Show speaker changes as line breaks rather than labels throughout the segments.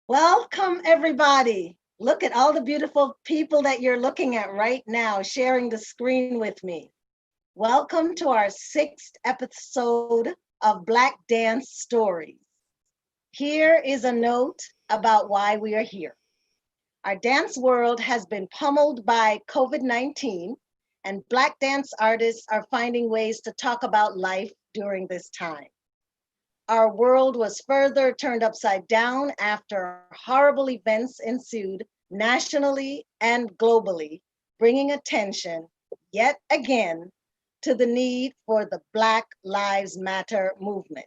Welcome, everybody. Look at all the beautiful people that you're looking at right now, sharing the screen with me. Welcome to our 6th episode of Black Dance Stories. Here is a note about why we are here. Our dance world has been pummeled by COVID-19, and Black dance artists are finding ways to talk about life during this time. Our world was further turned upside down after horrible events ensued nationally and globally, bringing attention yet again to the need for the Black Lives Matter movement.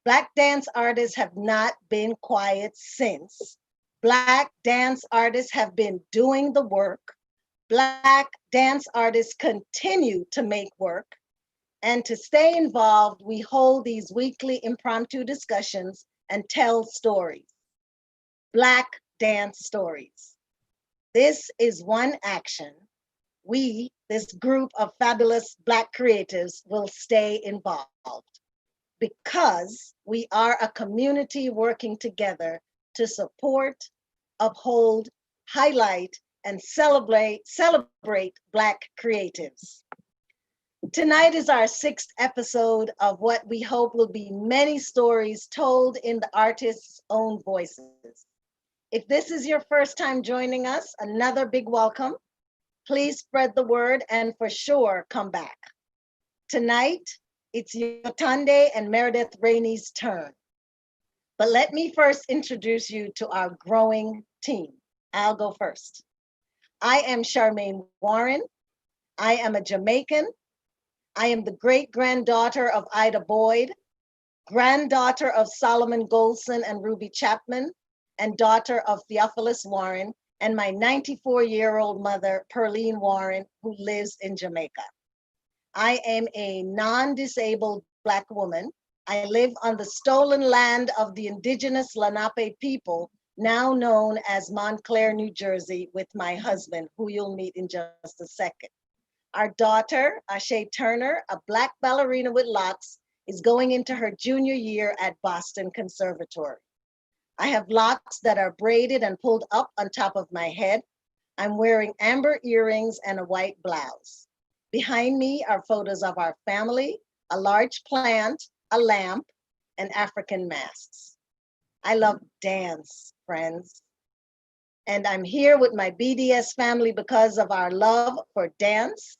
Black dance artists have not been quiet since. Black dance artists have been doing the work. Black dance artists continue to make work. And to stay involved, we hold these weekly impromptu discussions and tell stories. Black dance stories. This is one action. We, this group of fabulous Black creatives, will stay involved because we are a community working together to support, uphold, highlight, and celebrate Black creatives. Tonight is our 6th episode of what we hope will be many stories told in the artist's own voices. If this is your first time joining us, another big welcome. Please spread the word and for sure come back. Tonight, it's Yatande and Meredith Rainey's turn. But let me first introduce you to our growing team. I'll go first. I am Charmaine Warren. I am a Jamaican. I am the great-granddaughter of Ida Boyd, granddaughter of Solomon Goldson and Ruby Chapman, and daughter of Theophilus Warren, and my 94-year-old mother, Pearline Warren, who lives in Jamaica. I am a non-disabled Black woman. I live on the stolen land of the indigenous Lenape people, now known as Montclair, New Jersey, with my husband, who you'll meet in just a second. Our daughter, Ashe Turner, a Black ballerina with locks, is going into her junior year at Boston Conservatory. I have locks that are braided and pulled up on top of my head. I'm wearing amber earrings and a white blouse. Behind me are photos of our family, a large plant, a lamp, and African masks. I love dance, friends. And I'm here with my BDS family because of our love for dance,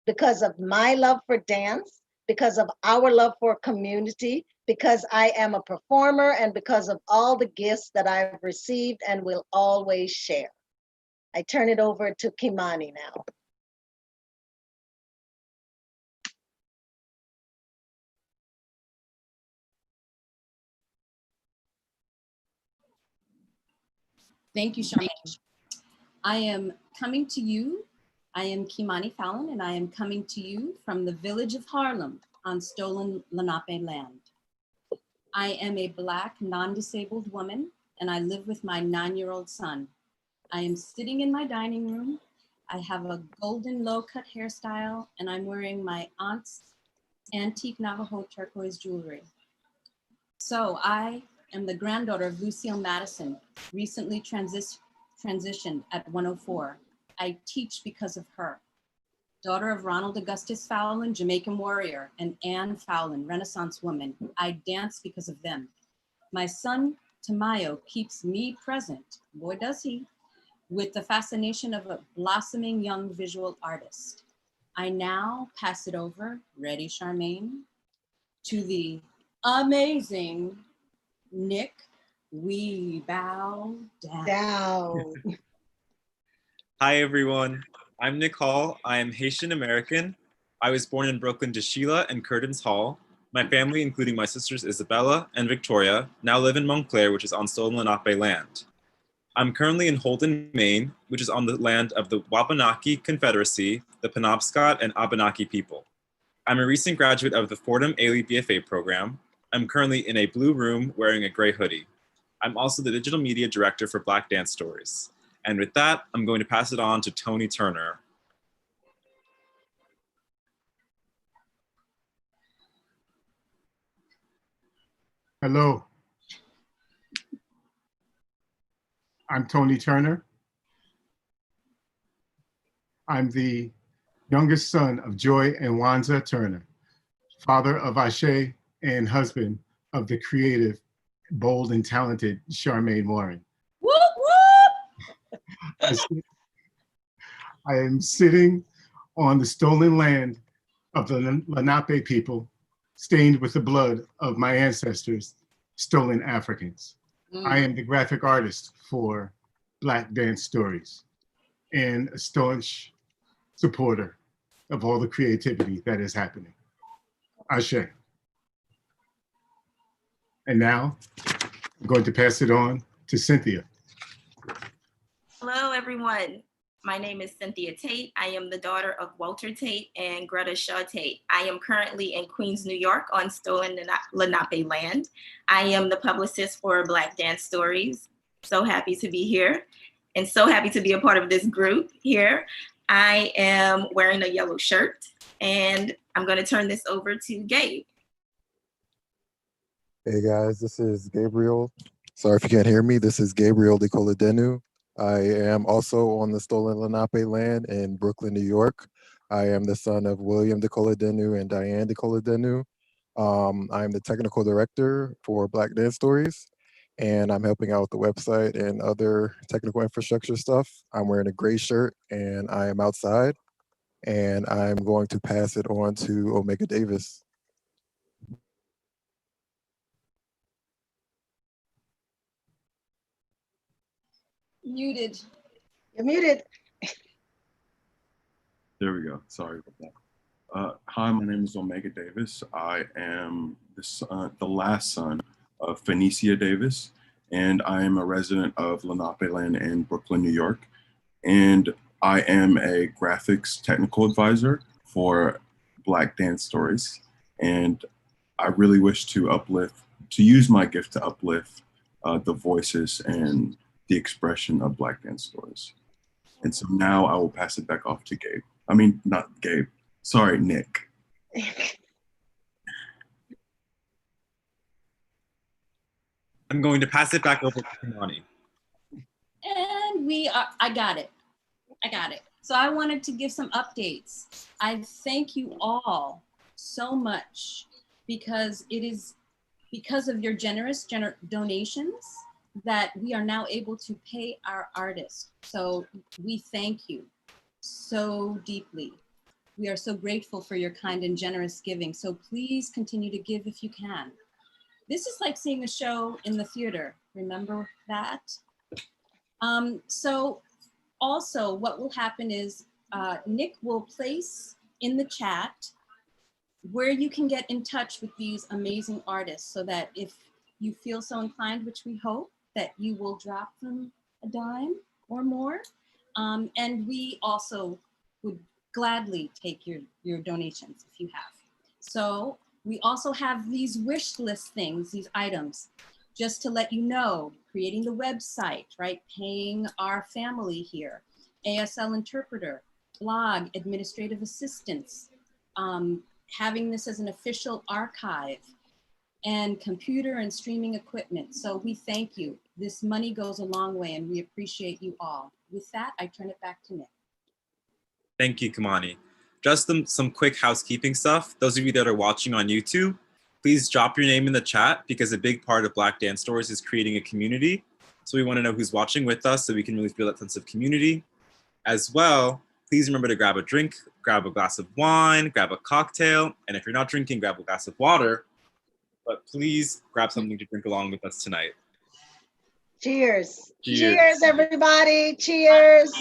because of my love for dance, because of our love for community, because I am a performer, and because of all the gifts that I've received and will always share. I turn it over to Kimani now.
Thank you, Charmaine. I am coming to you. I am Kimani Fallon, and I am coming to you from the village of Harlem on stolen Lenape land. I am a Black, non-disabled woman, and I live with my 9-year-old son. I am sitting in my dining room. I have a golden low-cut hairstyle, and I'm wearing my aunt's antique Navajo turquoise jewelry. So I am the granddaughter of Lucille Madison, recently transitioned at 104. I teach because of her. Daughter of Ronald Augustus Fallon, Jamaican warrior, and Anne Fallon, Renaissance woman. I dance because of them. My son, Tamayo, keeps me present, boy does he, with the fascination of a blossoming young visual artist. I now pass it over, ready, Charmaine, to the amazing Nick. We bow down.
Hi, everyone. I'm Nick Hall. I am Haitian American. I was born in Brooklyn to Sheila and Curtins Hall. My family, including my sisters Isabella and Victoria, now live in Montclair, which is on stolen Lenape land. I'm currently in Holden, Maine, which is on the land of the Wabanaki Confederacy, the Penobscot and Abenaki people. I'm a recent graduate of the Fordham Ailey BFA program. I'm currently in a blue room wearing a gray hoodie. I'm also the digital media director for Black Dance Stories. And with that, I'm going to pass it on to Tony Turner.
Hello. I'm Tony Turner. I'm the youngest son of Joy and Wanza Turner, father of Ashe and husband of the creative, bold, and talented Charmaine Warren.
Whoop, whoop.
I am sitting on the stolen land of the Lenape people, stained with the blood of my ancestors, stolen Africans. I am the graphic artist for Black Dance Stories and a staunch supporter of all the creativity that is happening. Ashe. And now I'm going to pass it on to Cynthia.
Hello, everyone. My name is Cynthia Tate. I am the daughter of Walter Tate and Greta Shaw Tate. I am currently in Queens, New York on stolen Lenape land. I am the publicist for Black Dance Stories. So happy to be here and so happy to be a part of this group here. I am wearing a yellow shirt and I'm going to turn this over to Gabe.
Hey guys, this is Gabriel. Sorry if you can't hear me. This is Gabriel de Coladenu. I am also on the stolen Lenape land in Brooklyn, New York. I am the son of William de Coladenu and Diane de Coladenu. I am the technical director for Black Dance Stories, and I'm helping out with the website and other technical infrastructure stuff. I'm wearing a gray shirt and I am outside, and I'm going to pass it on to Omega Davis.
Muted.
You're muted.
There we go. Sorry about that. Hi, my name is Omega Davis. I am the last son of Phoenicia Davis, and I am a resident of Lenape Land in Brooklyn, New York. And I am a graphics technical advisor for Black Dance Stories. And I really wish to use my gift to uplift the voices and the expression of Black Dance Stories. And so now I will pass it back off to Gabe. I mean, not Gabe, sorry, Nick.
I'm going to pass it back over to Kimani.
And I got it. So I wanted to give some updates. I thank you all so much because it is because of your generous donations that we are now able to pay our artists. So we thank you so deeply. We are so grateful for your kind and generous giving. So please continue to give if you can. This is like seeing a show in the theater. Remember that? So also what will happen is Nick will place in the chat where you can get in touch with these amazing artists so that if you feel so inclined, which we hope, that you will drop them a dime or more. And we also would gladly take your donations if you have. So we also have these wish list things, these items, just to let you know, creating the website, right? Paying our family here, ASL interpreter, blog, administrative assistance, having this as an official archive, and computer and streaming equipment. So we thank you. This money goes a long way and we appreciate you all. With that, I turn it back to Nick.
Thank you, Kimani. Just some quick housekeeping stuff. Those of you that are watching on YouTube, please drop your name in the chat because a big part of Black Dance Stories is creating a community. So we want to know who's watching with us so we can really feel that sense of community. As well, please remember to grab a drink, grab a glass of wine, grab a cocktail, and if you're not drinking, grab a glass of water. But please grab something to drink along with us tonight.
Cheers.
Cheers.
Cheers, everybody. Cheers.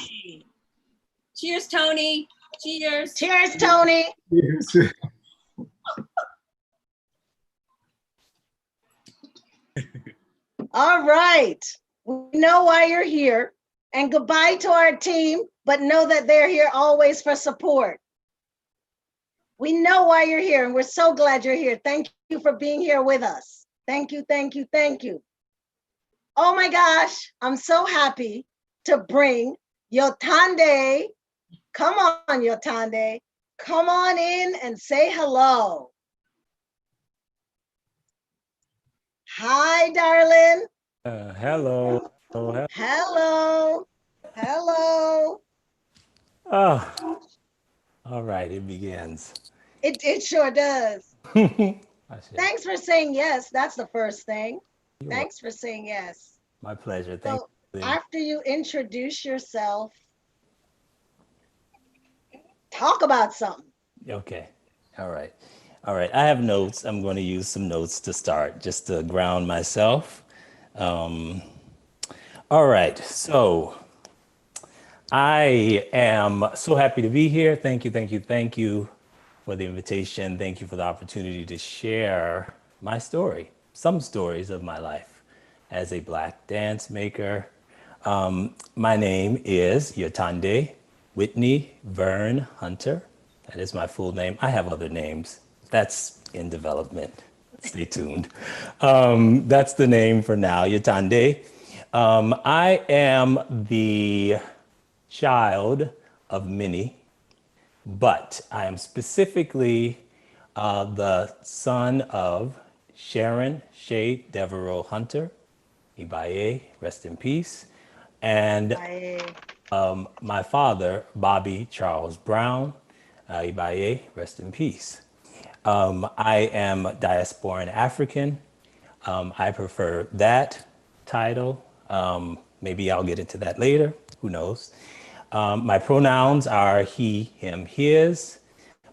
Cheers, Tony. Cheers.
Cheers, Tony.
Yes.
All right. We know why you're here. And goodbye to our team, but know that they're here always for support. We know why you're here, and we're so glad you're here. Thank you for being here with us. Thank you, thank you, thank you. Oh my gosh, I'm so happy to bring Yatande. Come on, Yatande. Come on in and say hello. Hi, darling.
Hello. Oh,
Hello. Hello.
oh, all right, it begins.
It sure does.
I should-
Thanks for saying yes. That's the first thing.
You're welcome.
Thanks for saying yes.
My pleasure. Thank
So
you.
after you introduce yourself, talk about something.
Okay. All right. All right. I have notes. I'm going to use some notes to start just to ground myself. Um, all right. So I am so happy to be here. Thank you. Thank you. Thank you for the invitation. Thank you for the opportunity to share my story, some stories of my life as a Black dance maker. My name is Yatande Whitney Vern Hunter. That is my full name. I have other names. That's in development. Stay tuned. That's the name for now, Yatande. I am the child of many, but I am specifically the son of Sharon Shea Devereaux Hunter, Ibaye, rest in peace, and
I,
my father, Bobby Charles Brown, Ibaye, rest in peace. I am diasporan African. I prefer that title. Maybe I'll get into that later. Who knows? My pronouns are he, him, his,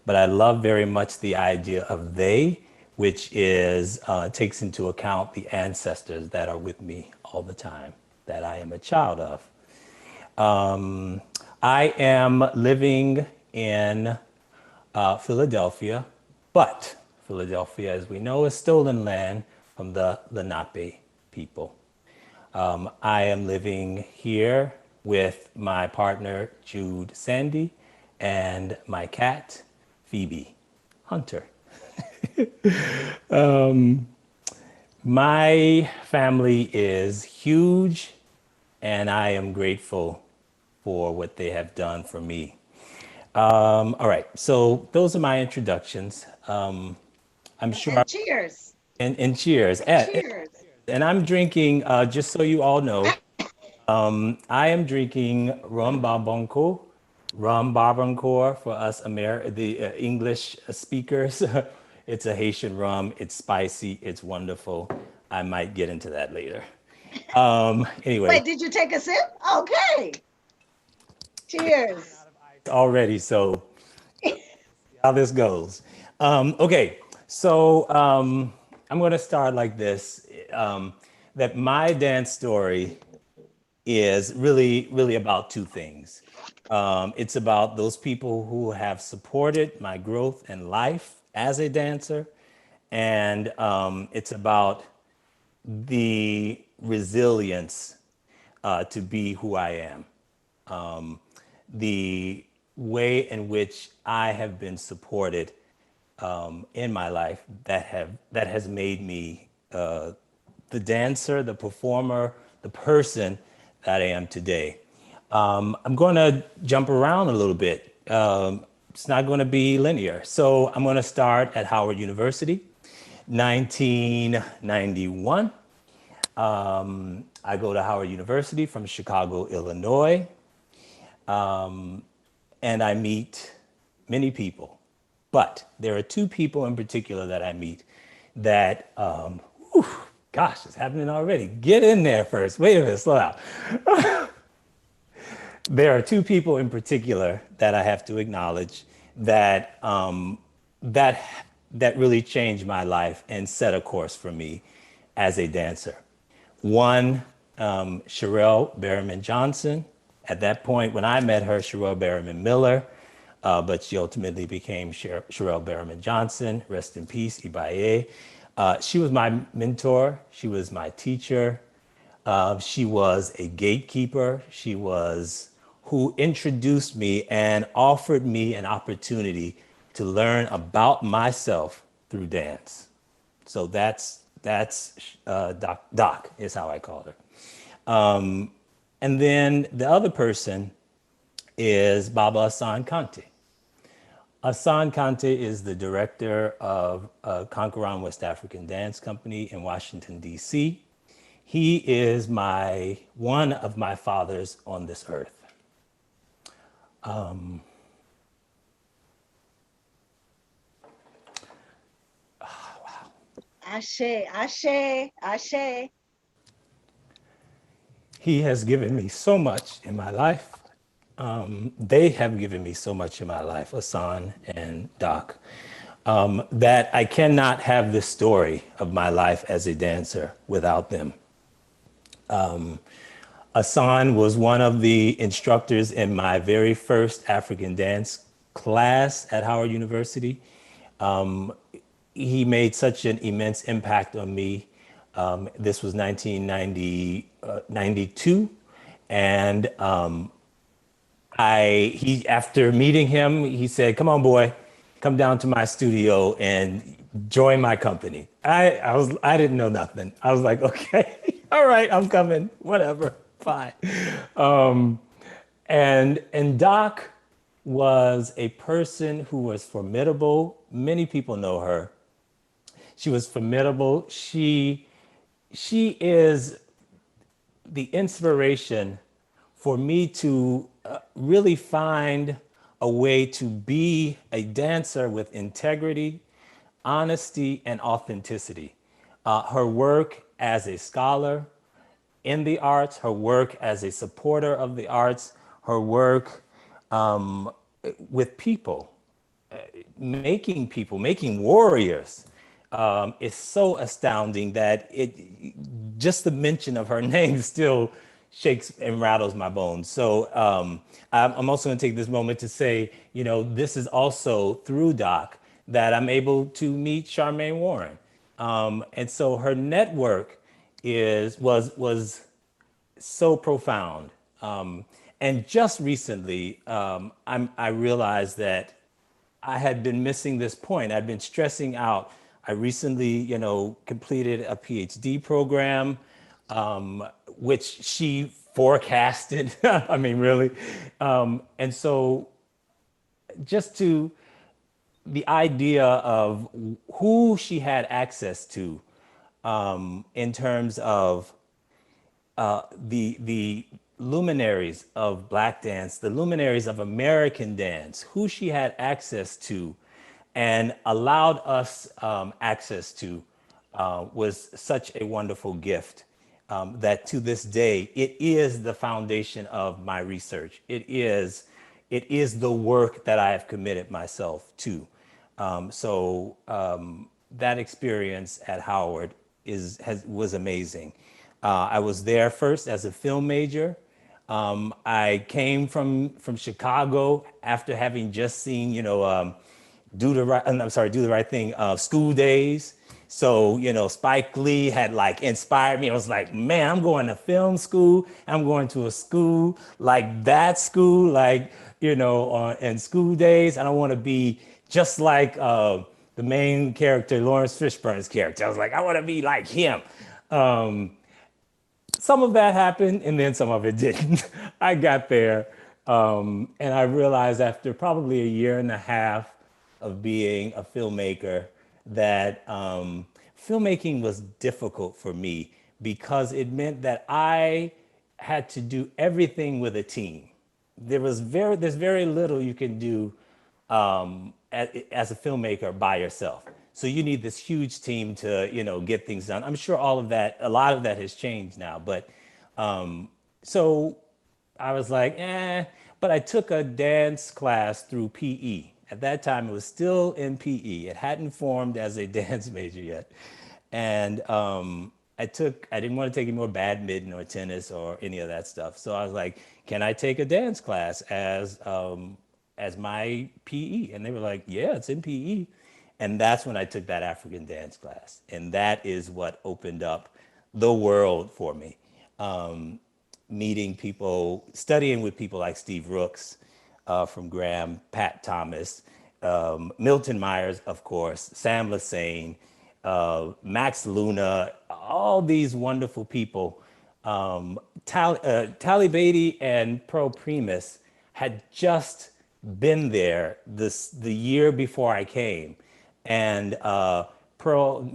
but I love very much the idea of they, which is takes into account the ancestors that are with me all the time, that I am a child of. I am living in Philadelphia, but Philadelphia, as we know, is stolen land from the Lenape people. I am living here with my partner, Jude Sandy, and my cat, Phoebe Hunter. My family is huge, and I am grateful for what they have done for me. All right, so those are my introductions. I'm sure,
and cheers.
and cheers. And I'm drinking, just so you all know, I am drinking rum barbancourt for us the English speakers. It's a Haitian rum. It's spicy. It's wonderful. I might get into that later. Anyway,
Wait, did you take a sip? Okay. Cheers.
already, so how this goes. Okay, so I'm going to start like this. That my dance story is really, really about two things. It's about those people who have supported my growth in life as a dancer, and it's about the resilience to be who I am. The way in which I have been supported in my life that has made me the dancer, the performer, the person that I am today. I'm going to jump around a little bit. It's not going to be linear. So I'm going to start at Howard University, 1991. I go to Howard University from Chicago, Illinois, and I meet many people. But there are two people in particular that I meet that, whew, gosh, it's happening already. Get in there first. Wait a minute, slow down. There are two people in particular that I have to acknowledge that that that really changed my life and set a course for me as a dancer. One, Sherelle Berryman Johnson. At that point, when I met her, Sherelle Berryman Miller, but she ultimately became Sherelle Berryman Johnson. Rest in peace, Ibaye. She was my mentor. She was my teacher. She was a gatekeeper. She was who introduced me and offered me an opportunity to learn about myself through dance. So that's Doc is how I called her. And then the other person is Baba Hassan Kante. Hassan Kante is the director of Conqueron West African Dance Company in Washington, D.C. He is one of my fathers on this earth.
Ashe, Ashe, Ashe.
He has given me so much in my life. They have given me so much in my life, Asan and Doc, that I cannot have this story of my life as a dancer without them. Asan was one of the instructors in my very first African dance class at Howard University. He made such an immense impact on me. This was 1992, and after meeting him, he said, "Come on, boy, come down to my studio and join my company." I didn't know nothing. I was like, "Okay, all right, I'm coming. Whatever, fine." And Doc was a person who was formidable. Many people know her. She was formidable. She is the inspiration for me to really find a way to be a dancer with integrity, honesty, and authenticity. Her work as a scholar in the arts, her work as a supporter of the arts, her work with people, making warriors, is so astounding that just the mention of her name still shakes and rattles my bones. So I'm also going to take this moment to say, this is also through Doc that I'm able to meet Charmaine Warren. And so her network was so profound. And just recently, I realized that I had been missing this point. I'd been stressing out. I recently, completed a PhD program, which she forecasted. I mean, really. And so just the idea of who she had access to in terms of the luminaries of Black dance, the luminaries of American dance, who she had access to and allowed us access to, was such a wonderful gift that to this day, it is the foundation of my research. It is the work that I have committed myself to. That experience at Howard was amazing. I was there first as a film major. I came from Chicago after having just seen, Do the Right Thing, School Days. So, Spike Lee had inspired me. I was like, man, I'm going to film school. I'm going to a school like that school, in School Days. I don't want to be just like the main character, Lawrence Fishburne's character. I was like, I want to be like him. Some of that happened and then some of it didn't. I got there and I realized after probably a year and a half of being a filmmaker that filmmaking was difficult for me because it meant that I had to do everything with a team. There's very little you can do as a filmmaker by yourself. So you need this huge team to, get things done. I'm sure a lot of that has changed now, but so I was like, but I took a dance class through PE. At that time, it was still in PE. It hadn't formed as a dance major yet. And I didn't want to take any more badminton or tennis or any of that stuff. So I was like, can I take a dance class as my PE? And they were like, yeah, it's in PE. And that's when I took that African dance class. And that is what opened up the world for me. Meeting people, studying with people like Steve Rooks from Graham, Pat Thomas, Milton Myers, of course, Sam Lassane, Max Luna, all these wonderful people. Tally Beatty and Pearl Primus had just been there the year before I came. And Pearl,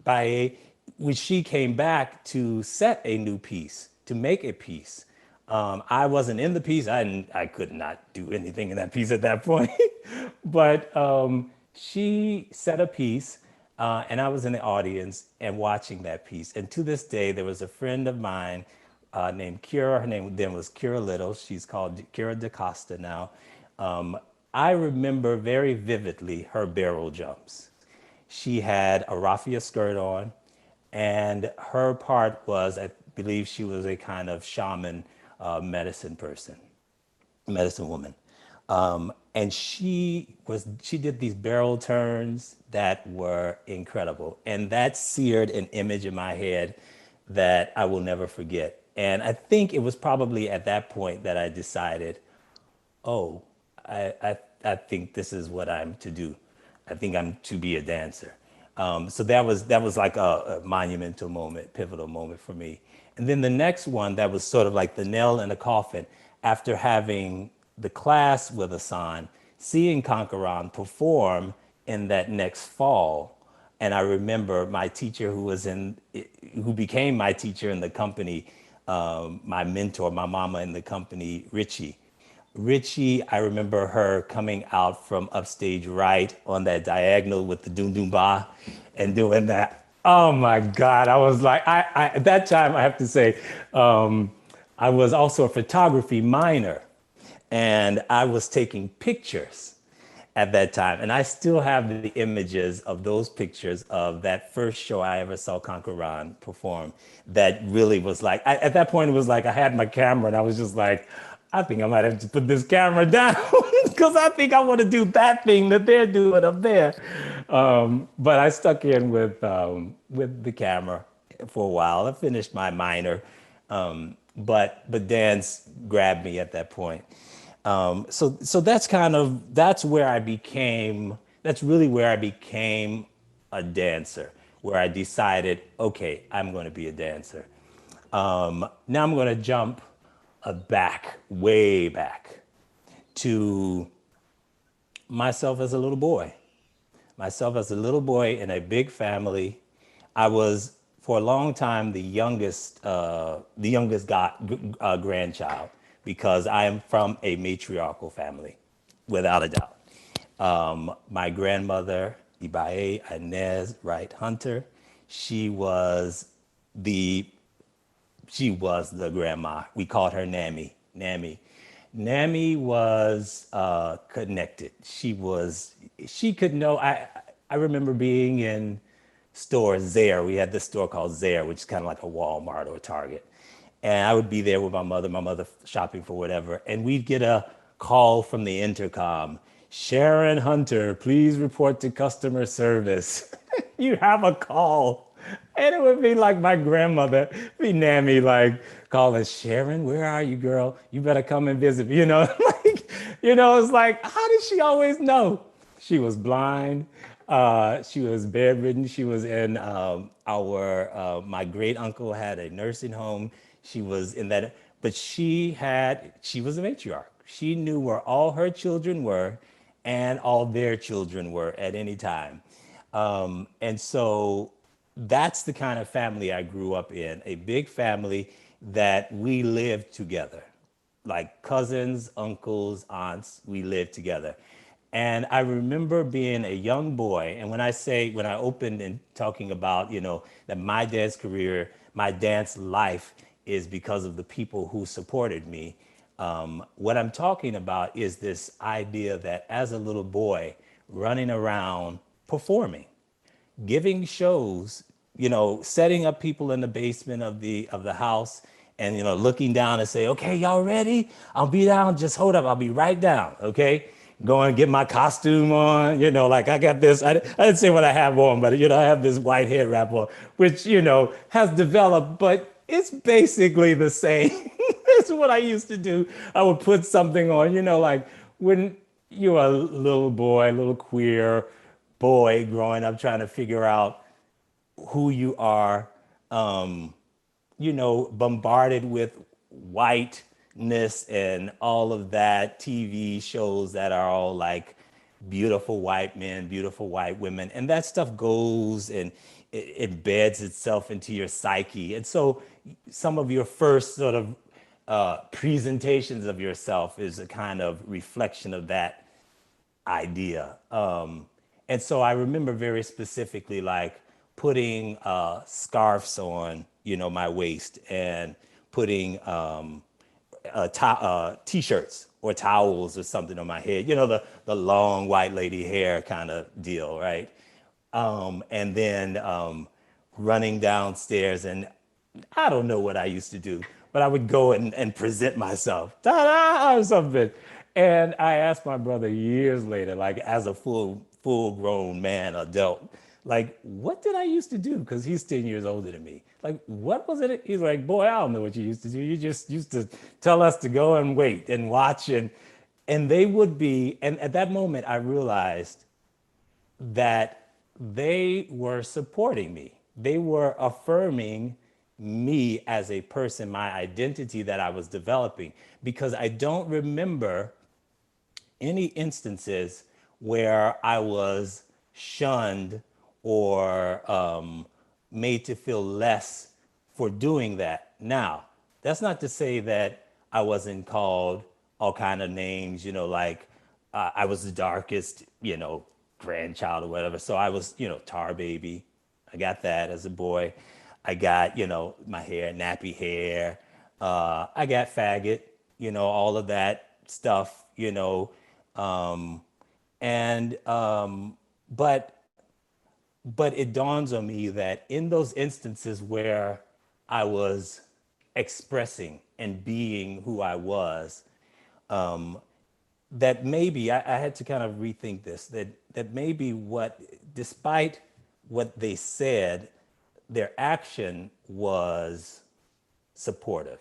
by when she came back to set a new piece, to make a piece, I wasn't in the piece. I could not do anything in that piece at that point. But she set a piece, and I was in the audience and watching that piece. And to this day, there was a friend of mine named Kira. Her name then was Kira Little. She's called Kira DaCosta now. I remember very vividly her barrel jumps. She had a raffia skirt on, and her part was, I believe she was a kind of shaman medicine woman. And she did these barrel turns that were incredible. And that seared an image in my head that I will never forget. And I think it was probably at that point that I decided, oh, I think this is what I'm to do. I think I'm to be a dancer. So that was like a monumental moment, pivotal moment for me. And then the next one that was sort of like the nail in the coffin, after having the class with Asan, seeing Conqueron perform in that next fall. And I remember my teacher who became my teacher in the company, my mentor, my mama in the company, Richie, I remember her coming out from upstage right on that diagonal with the doom doom ba and doing that. Oh my God. I was like, I at that time, I have to say, I was also a photography minor, and I was taking pictures at that time. And I still have the images of those pictures of that first show I ever saw Conqueron perform. That really was like, at that point, it was like I had my camera and I was just like, I think I might have to put this camera down because I think I want to do that thing that they're doing up there. But I stuck in with the camera for a while. I finished my minor, but dance grabbed me at that point. So that's where I became. That's really where I became a dancer. Where I decided, okay, I'm going to be a dancer. Now I'm going to jump way back to myself as a little boy. Myself as a little boy in a big family. I was for a long time the youngest grandchild because I am from a matriarchal family, without a doubt. My grandmother, Ibae Inez Wright Hunter, she was the grandma. We called her Nami. Nami was connected. She could know. I remember being in stores, Zare. We had this store called Zare, which is kind of like a Walmart or a Target. And I would be there with my mother shopping for whatever. And we'd get a call from the intercom. Sharon Hunter, please report to customer service. You have a call. And it would be like my grandmother, be Nami, like calling, Sharon, where are you, girl? You better come and visit me. It's like, how did she always know? She was blind. She was bedridden. She was in my great uncle had a nursing home. She was in that, but she was a matriarch. She knew where all her children were and all their children were at any time. And so that's the kind of family I grew up in, a big family that we lived together, like cousins, uncles, aunts, we lived together. And I remember being a young boy, and when I opened and talking about, that my dance career, my dance life is because of the people who supported me, what I'm talking about is this idea that as a little boy, running around performing, giving shows, setting up people in the basement of the house and, looking down and say, okay, y'all ready? I'll be down. Just hold up. I'll be right down. Okay. Go and get my costume on, like I got this. I didn't say what I have on, but, I have this white head wrap on, which, has developed, but it's basically the same. That's what I used to do. I would put something on, like when you're a little boy, a little queer boy growing up, trying to figure out who you are, bombarded with whiteness and all of that, TV shows that are all like beautiful white men, beautiful white women. And that stuff goes and it embeds itself into your psyche. And so some of your first sort of presentations of yourself is a kind of reflection of that idea. And so I remember very specifically like putting scarves on, my waist, and putting t-shirts or towels or something on my head, the long white lady hair kind of deal, right? And then running downstairs, and I don't know what I used to do, but I would go and present myself, ta-da, or something. And I asked my brother years later, like as a full grown man, adult, like, what did I used to do? Because he's 10 years older than me. Like, what was it? He's like, boy, I don't know what you used to do. You just used to tell us to go and wait and watch. And they would be, and at that moment, I realized that they were supporting me. They were affirming me as a person, my identity that I was developing, because I don't remember any instances where I was shunned or made to feel less for doing that. Now, that's not to say that I wasn't called all kind of names, like I was the darkest, grandchild or whatever. So I was, tar baby. I got that as a boy. I got, my hair, nappy hair. I got faggot, all of that stuff, but it dawns on me that in those instances where I was expressing and being who I was, that maybe I had to kind of rethink this, that maybe despite what they said, their action was supportive.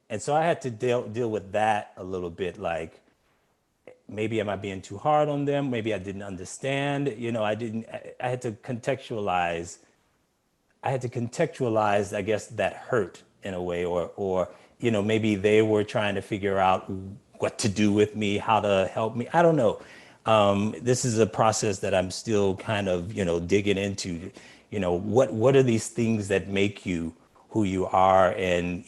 And so I had to deal with that a little bit, like, maybe am I being too hard on them? Maybe I didn't understand. I had to contextualize, I guess, that hurt in a way, or maybe they were trying to figure out what to do with me, how to help me. I don't know. This is a process that I'm still kind of, digging into. What are these things that make you who you are? And,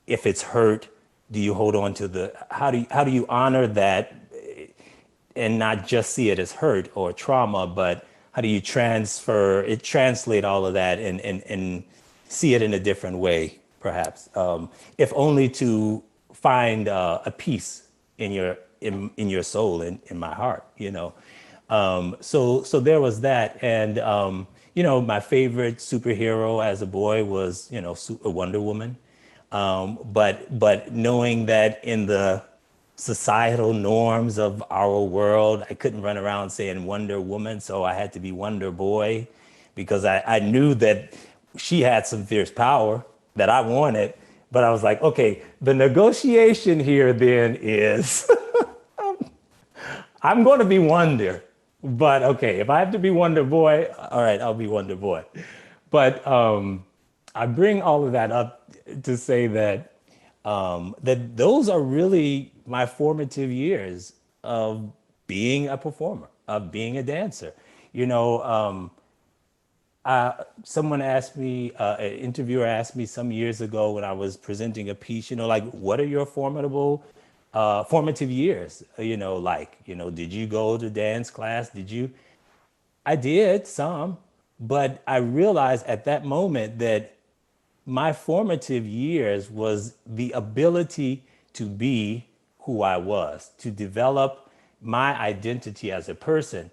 if it's hurt, do you hold on to how do you honor that and not just see it as hurt or trauma, but how do you translate all of that and see it in a different way, perhaps, if only to find a peace in your soul, in my heart, So there was that. And, my favorite superhero as a boy was, Wonder Woman. But knowing that in the societal norms of our world, I couldn't run around saying Wonder Woman, so I had to be Wonder Boy, because I knew that she had some fierce power that I wanted. But I was like, okay, the negotiation here then is I'm going to be Wonder. But okay, if I have to be Wonder Boy, all right, I'll be Wonder Boy. But I bring all of that up to say that that those are really my formative years of being a performer, of being a dancer. Someone asked me, an interviewer asked me some years ago when I was presenting a piece, like, what are your formative years? Did you go to dance class? I did some, but I realized at that moment that my formative years was the ability to be who I was, to develop my identity as a person,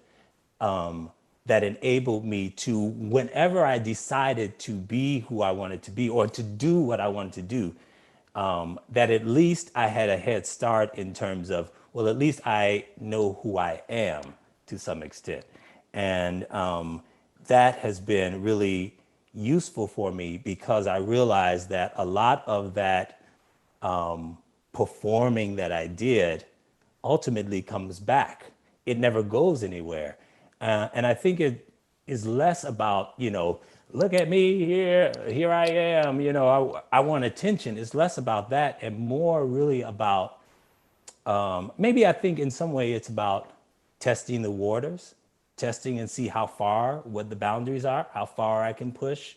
that enabled me to, whenever I decided to be who I wanted to be or to do what I wanted to do, that at least I had a head start in terms of, well, at least I know who I am to some extent. And that has been really useful for me, because I realized that a lot of that performing that I did ultimately comes back. It never goes anywhere. And I think it is less about, look at me here I am, I want attention. It's less about that and more really about, maybe I think in some way it's about testing the waters, testing and see what the boundaries are, how far I can push.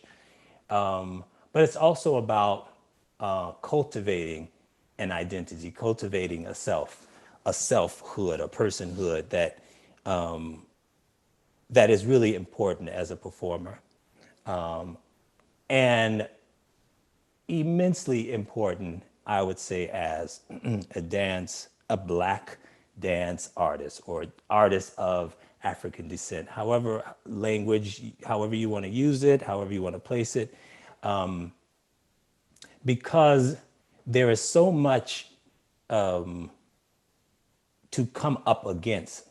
But it's also about cultivating an identity, cultivating a selfhood, a personhood that is really important as a performer, and immensely important, I would say, as a Black dance artist or artist of African descent, however you want to use it, however you want to place it, because there is so much to come up against,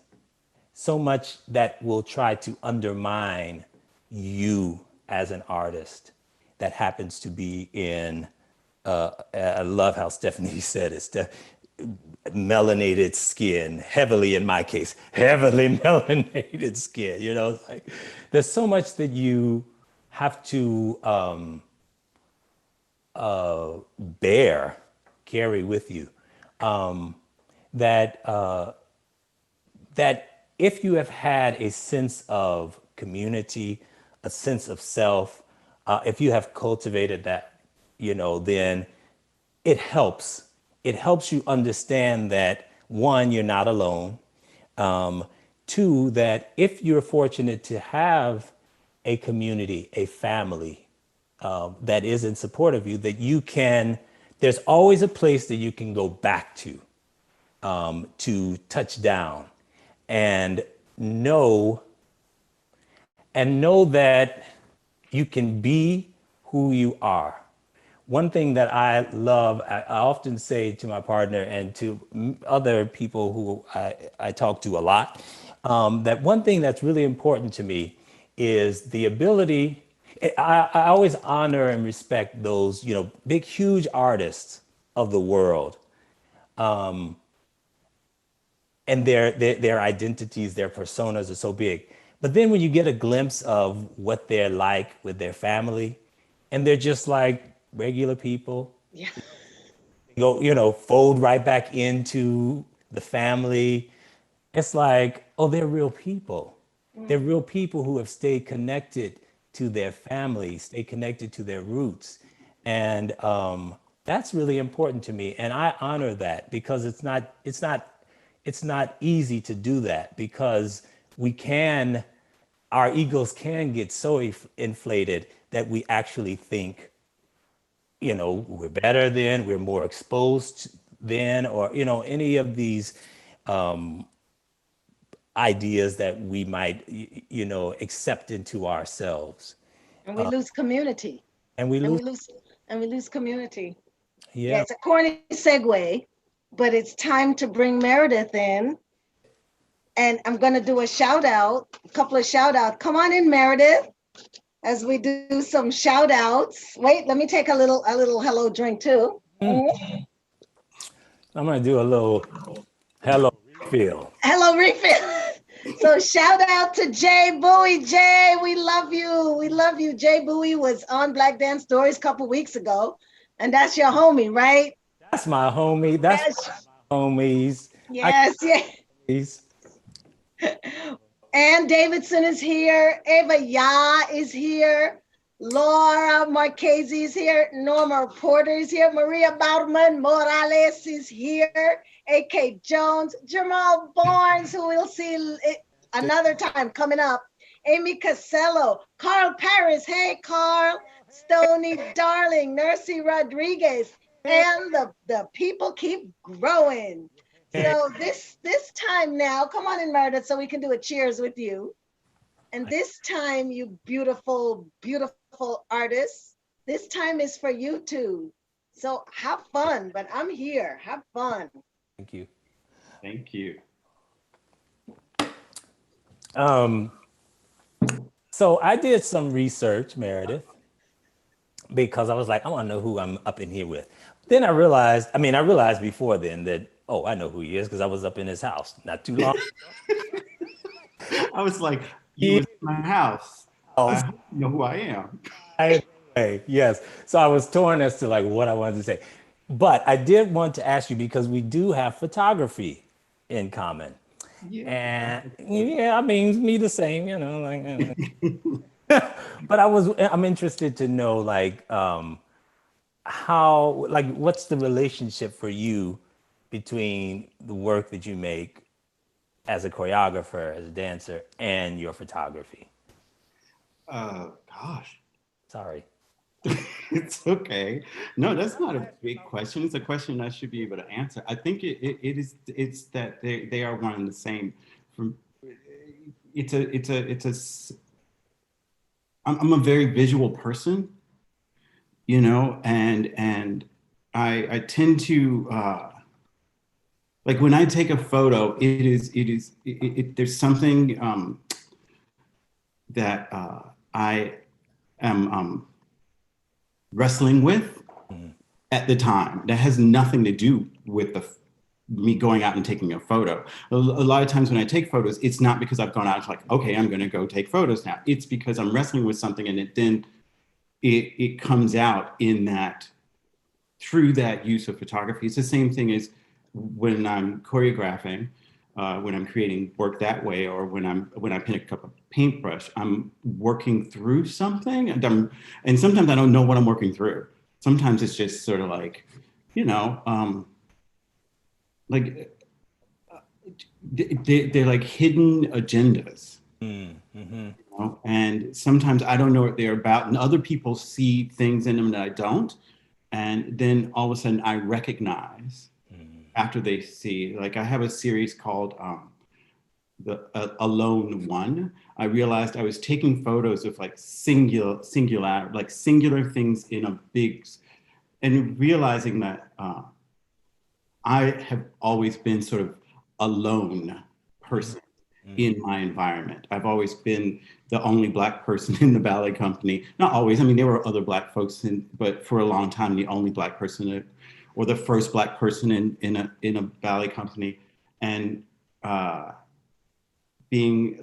so much that will try to undermine you as an artist that happens to be in, I love how Stephanie said it, melanated skin, heavily, in my case, heavily melanated skin, it's like, there's so much that you have to carry with you, that if you have had a sense of community, a sense of self, if you have cultivated that, then it helps. It helps you understand that, one, you're not alone. Two, that if you're fortunate to have a community, a family that is in support of you, that there's always a place that you can go back to touch down and know that you can be who you are. One thing that I love, I often say to my partner and to other people who I talk to a lot, that one thing that's really important to me is the ability. I always honor and respect those, big, huge artists of the world, and their identities, their personas are so big. But then when you get a glimpse of what they're like with their family, and they're just like regular people,
Yeah.
go, fold right back into the family. It's like, oh, they're real people. They're real people who have stayed connected to their families, stay connected to their roots. And that's really important to me. And I honor that, because it's not easy to do that, because our egos can get so inflated that we actually think, we're better than, we're more exposed than, or, any of these ideas that we might, accept into ourselves.
And we lose community.
And we lose,
We lose community.
yeah.
It's a corny segue, but it's time to bring Meredith in. And I'm going to do a couple of shout outs. Come on in, Meredith, as we do some shout outs. Wait, let me take a little hello drink too.
I'm going to do a little hello refill.
Hello refill. So shout out to Jay Bowie. Jay, we love you. We love you. Jay Bowie was on Black Dance Stories a couple weeks ago. And that's your homie, right?
That's my homie. That's my homies.
Yes, yes. Ann Davidson is here. Ava Ya is here. Laura Marchese is here. Norma Porter is here. Maria Bauterman Morales is here. A.K. Jones. Jamal Barnes, who we'll see another time coming up. Amy Casello. Carl Paris. Hey, Carl. Stony Darling. Nursey Rodriguez. And the people keep growing. So this time now, come on in, Meredith, so we can do a cheers with you. And this time, you beautiful, beautiful artists, this time is for you too. So have fun, but I'm here. Have fun.
Thank you.
Thank you.
So I did some research, Meredith, because I was like, I want to know who I'm up in here with. Then I realized before then that, oh, I know who he is because I was up in his house not too long.
I was like, you was in my house. I know who I am.
Anyway, yes. So I was torn as to like what I wanted to say. But I did want to ask you, because we do have photography in common.
Yeah.
And yeah, I mean, me the same, you know, but I'm interested to know, like, how, like, what's the relationship for you between the work that you make as a choreographer, as a dancer, and your photography?
Gosh.
Sorry.
It's okay. No, that's not a big question. It's a question I should be able to answer. I think it's that they are one and the same. From I'm a very visual person, you know, and I tend to like when I take a photo, there's something that I am wrestling with at the time that has nothing to do with me going out and taking a photo. A lot of times when I take photos, it's not because I've gone out, it's like, okay, I'm going to go take photos now. It's because I'm wrestling with something, and it comes out in that, through that use of photography. It's the same thing as when I'm choreographing, when I'm creating work that way, or when I pick up a paintbrush, I'm working through something, and sometimes I don't know what I'm working through. Sometimes it's just sort of like, you know, like they're like hidden agendas.
Mm-hmm.
You know? And sometimes I don't know what they're about, and other people see things in them that I don't, and then all of a sudden I recognize after they see, like I have a series called Alone One. I realized I was taking photos of like singular things in a big, and realizing that I have always been sort of a lone person in my environment. I've always been the only Black person in the ballet company. Not always, I mean, there were other Black folks, but for a long time, the only Black person, or the first Black person in a ballet company. And being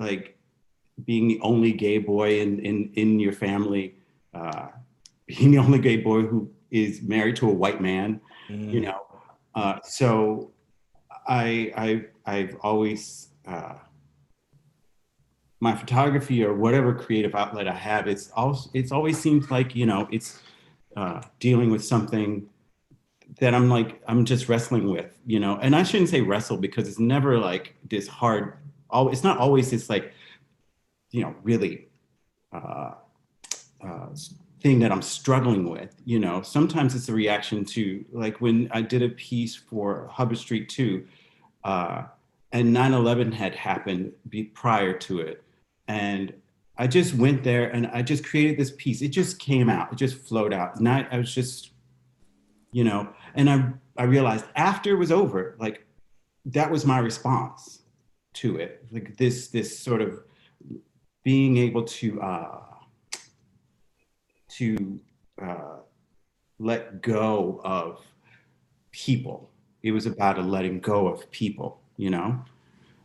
the only gay boy in your family, being the only gay boy who is married to a white man, you know. So I've always, my photography or whatever creative outlet I have, it's always seems like, you know, it's dealing with something that I'm just wrestling with, you know. And I shouldn't say wrestle, because it's never like this hard. It's not always this like, you know, really thing that I'm struggling with, you know. Sometimes it's a reaction to, like when I did a piece for Hubbard Street 2, and 9/11 had happened prior to it. And I just went there and I just created this piece. It just came out, it just flowed out. And I was just, you know, and I realized after it was over, like that was my response to it. Like this sort of being able to let go of people. It was about a letting go of people, you know,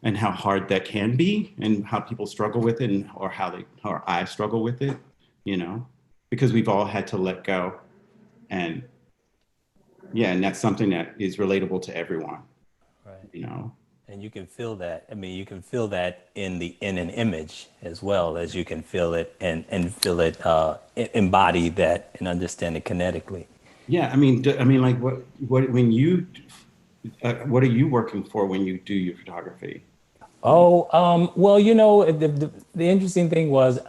and how hard that can be, and how people struggle with it, and or I struggle with it, you know, because we've all had to let go. And yeah, and that's something that is relatable to everyone,
Right.
you know.
And you can feel that. I mean, you can feel that in an image, as well as you can feel it and feel it, embody that and understand it kinetically.
Yeah, I mean, like what when you what are you working for when you do your photography?
Oh, well, you know, the interesting thing was,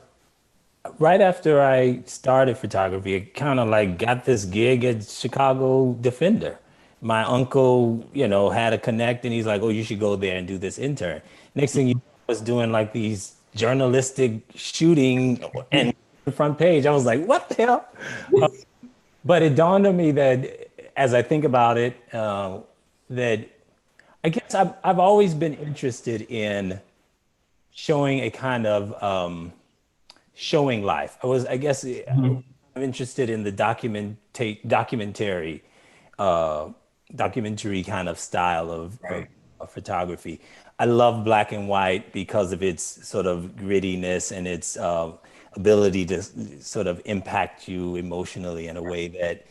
right after I started photography, I kind of like got this gig at Chicago Defender. My uncle, you know, had a connect, and he's like, "Oh, you should go there and do this intern." Next thing you know, I was doing like these journalistic shooting and the front page. I was like, "What the hell?" But it dawned on me that, as I think about it, that I guess I've always been interested in showing a kind of showing life. I'm interested in the documentary kind of style of photography. I love black and white because of its sort of grittiness and its ability to sort of impact you emotionally in a way that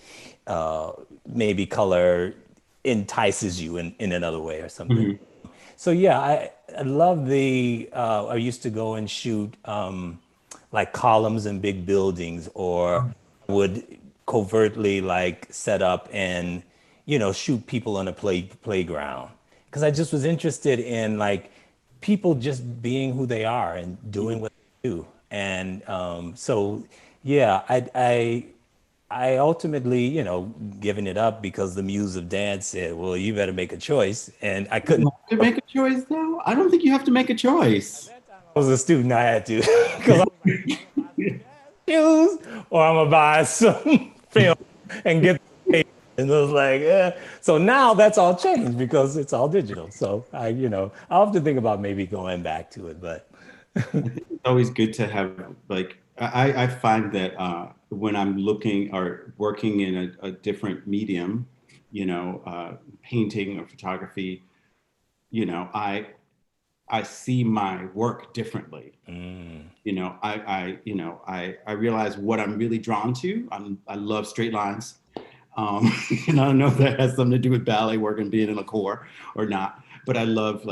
maybe color entices you in another way or something. So yeah, I love I used to go and shoot like columns in big buildings, or would covertly like set up and, shoot people on a playground. Because I just was interested in like people just being who they are and doing what they do. And so, yeah, I ultimately, giving it up because the muse of dance said, well, you better make a choice. And I couldn't.
You have to make a choice though? I don't think you have to make a choice.
I was a student, I had to. Because I'm like, shoes, or I'm gonna buy some film and get the tape. And it was like, So now that's all changed because it's all digital. So I'll have to think about maybe going back to it, but.
It's always good to have, like, I find that when I'm looking or working in a different medium, painting or photography, I see my work differently. I realize what I'm really drawn to. I love straight lines. And I don't know if that has something to do with ballet work and being in a corps or not, but I love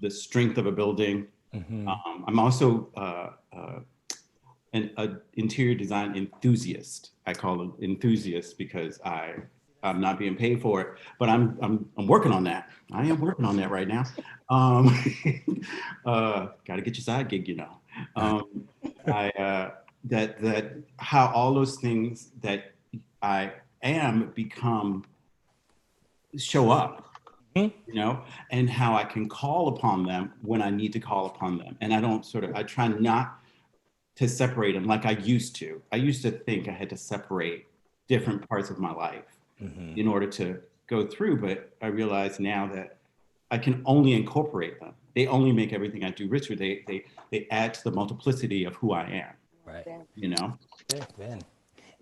the strength of a building. I'm also an interior design enthusiast. I call them enthusiasts because I'm not being paid for it, but I'm working on that. I am working on that right now. Got to get your side gig, that how all those things that I am become show up. And how I can call upon them when I need to call upon them. And I try not to separate them like I used to. I used to think I had to separate different parts of my life in order to go through, but I realize now that I can only incorporate them. They only make everything I do richer. They add to the multiplicity of who I am.
Right.
Yeah,
Ben.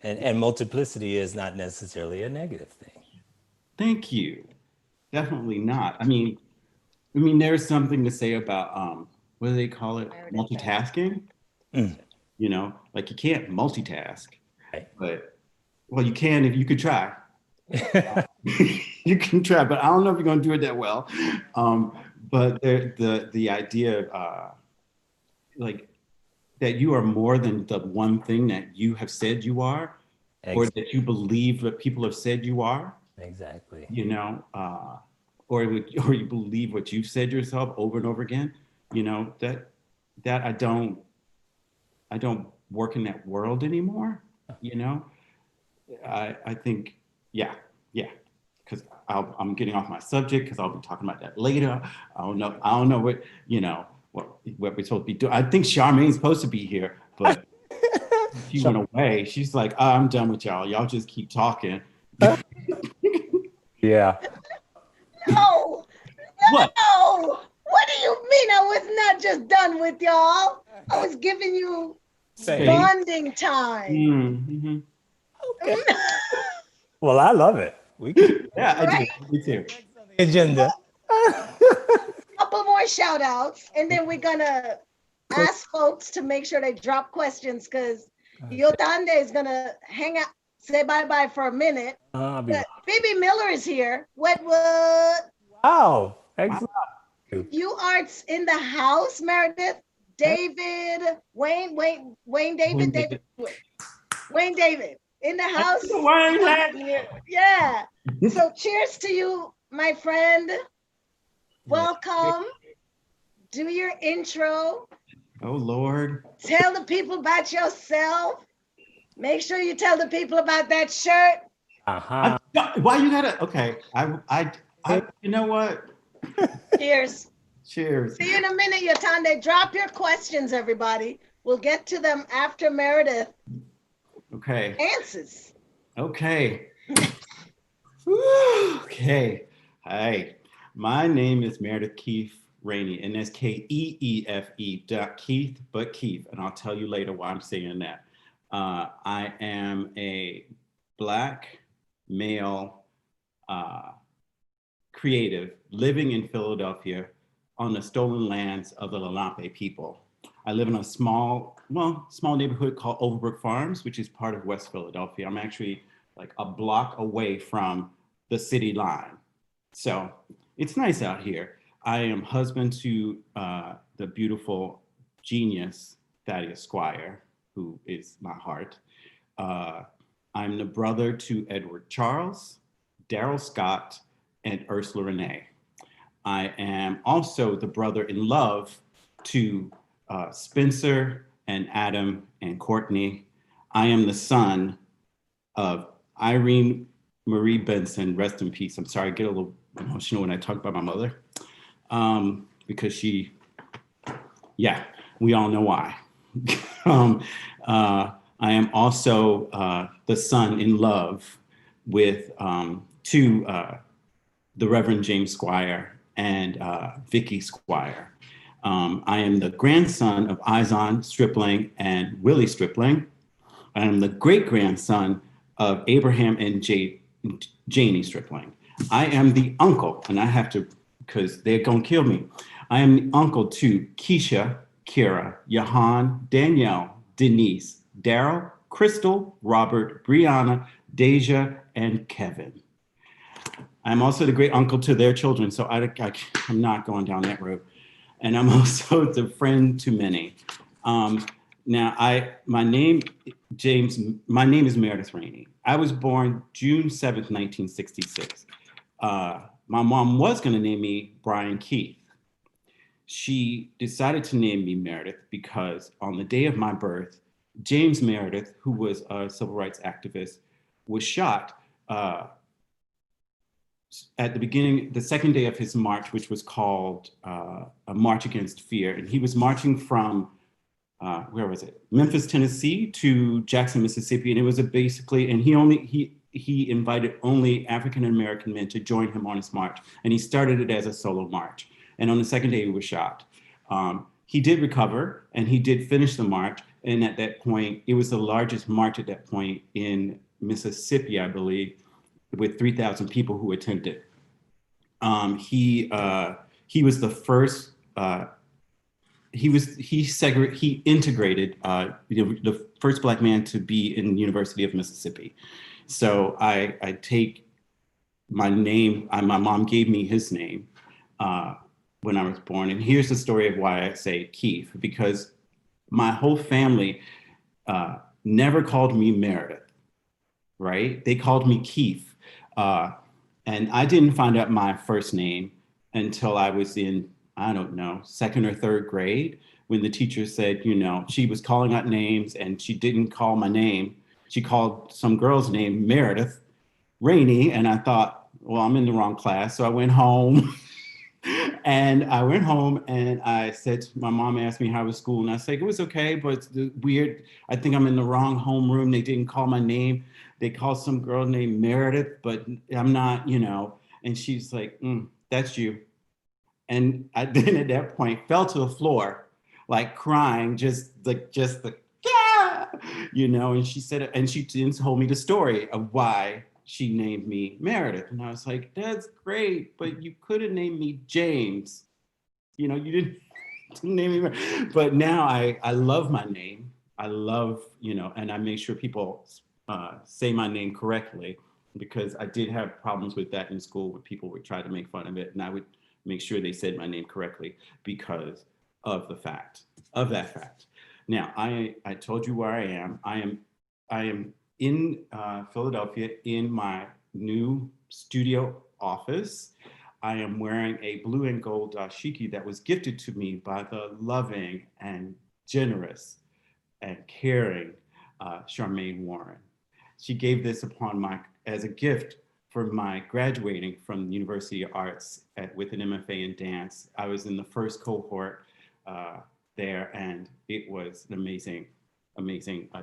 And multiplicity is not necessarily a negative thing.
Thank you. Definitely not. I mean, there's something to say about what do they call it? Multitasking. Like you can't multitask,
right.
But well, you can if you could try. You can try, but I don't know if you're going to do it that well. But the idea of like that you are more than the one thing that you have said you are, or that you believe that people have said you are.
Exactly.
Or you believe what you've said yourself over and over again. That I don't work in that world anymore. I think, yeah, because I'm getting off my subject because I'll be talking about that later. I don't know what we're supposed to be doing. I think Charmaine's supposed to be here, but she went away. She's like, I'm done with y'all. Y'all just keep talking.
Yeah.
No.
What?
What do you mean I was not just done with y'all? I was giving you bonding time.
Mm-hmm.
Okay. Well, I love it. We can.
Yeah, I do. Me too.
Agenda.
Couple more shout outs, and then we're gonna ask folks to make sure they drop questions because Yotande is gonna hang out, say bye-bye for a minute. But Baby Miller is here. What?
Wow. Excellent.
You arts in the house, Meredith. David, Wayne David in the house. Yeah. So cheers to you, my friend. Welcome. Do your intro.
Oh, Lord.
Tell the people about yourself. Make sure you tell the people about that shirt.
Uh-huh.
Why you gotta? Okay. I you know what?
Cheers.
Cheers.
See you in a minute, Yatande. Drop your questions, everybody. We'll get to them after Meredith answers.
Okay. Okay. Hi. My name is Meredith Rainey, and that's Keefe. Keith, but Keith, and I'll tell you later why I'm saying that. I am a Black male creative living in Philadelphia on the stolen lands of the Lenape people. I live in a small neighborhood called Overbrook Farms, which is part of West Philadelphia. I'm actually like a block away from the city line. So it's nice out here. I am husband to the beautiful genius, Thaddeus Squire, who is my heart. I'm the brother to Edward Charles, Daryl Scott, and Ursula Renee. I am also the brother in love to Spencer and Adam and Courtney. I am the son of Irene Marie Benson, rest in peace. I'm sorry, I get a little emotional when I talk about my mother because she, yeah, we all know why. I am also the son in love with the Reverend James Squire and Vicky Squire. I am the grandson of Izon Stripling and Willie Stripling. I am the great-grandson of Abraham and Janie Stripling. I am the uncle, and I have to, because they're gonna kill me. I am the uncle to Keisha, Kira, Yahan, Danielle, Denise, Daryl, Crystal, Robert, Brianna, Deja, and Kevin. I'm also the great uncle to their children, so I'm not going down that road. And I'm also the friend to many. My name is Meredith Rainey. I was born June 7th, 1966. My mom was gonna name me Brian Keith. She decided to name me Meredith because on the day of my birth, James Meredith, who was a civil rights activist, was shot at the beginning, the second day of his march, which was called a March Against Fear. And he was marching from, where was it? Memphis, Tennessee to Jackson, Mississippi. And it was he invited only African-American men to join him on his march. And he started it as a solo march. And on the second day, he was shot. He did recover and he did finish the march. And at that point, it was the largest march at that point in Mississippi, I believe, with 3,000 people who attended. He was the first, he integrated the first Black man to be in the University of Mississippi. So I take my name, my mom gave me his name when I was born. And here's the story of why I say Keith, because my whole family never called me Meredith, right? They called me Keith. And I didn't find out my first name until I was in, I don't know, second or third grade, when the teacher said, she was calling out names and she didn't call my name. She called some girl's name Meredith Rainey. And I thought, well, I'm in the wrong class. So I went home and I said, my mom asked me how was school. And I said, it was okay, but it's weird. I think I'm in the wrong homeroom. They didn't call my name. They called some girl named Meredith, but I'm not, and she's like, that's you. And I then at that point fell to the floor, like crying, yeah, and she said, and she didn't tell me the story of why she named me Meredith. And I was like, that's great, but you could have named me James. You didn't name me, but now I love my name. I love, and I make sure people say my name correctly, because I did have problems with that in school where people would try to make fun of it, and I would make sure they said my name correctly because of that fact. Now, I told you where I am. I am in Philadelphia in my new studio office. I am wearing a blue and gold dashiki that was gifted to me by the loving and generous and caring Charmaine Warren. She gave this as a gift for my graduating from the University of Arts with an MFA in dance. I was in the first cohort there, and it was an amazing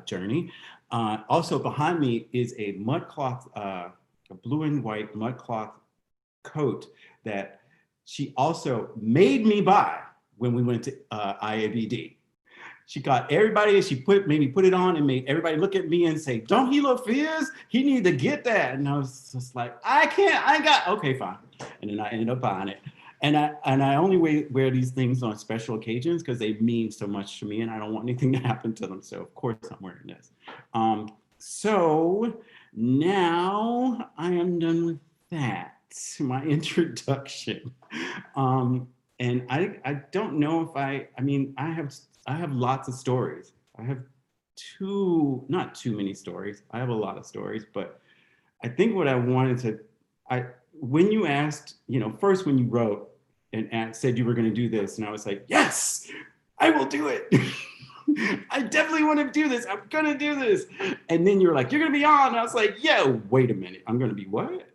journey. Also behind me is a blue and white mudcloth coat that she also made me buy when we went to IABD. She got everybody, she made me put it on and made everybody look at me and say, don't he look fierce? He need to get that. And I was just like, okay, fine. And then I ended up buying it. And I only wear these things on special occasions because they mean so much to me and I don't want anything to happen to them. So of course I'm wearing this. So now I am done with that, my introduction. And I don't know if I mean, I have lots of stories. I have not too many stories. I have a lot of stories, but I think what I wanted to, when you asked, first when you wrote and said you were going to do this, and I was like, yes, I will do it. I definitely want to do this. I'm going to do this. And then you're like, you're going to be on. And I was like, yeah, wait a minute. I'm going to be what?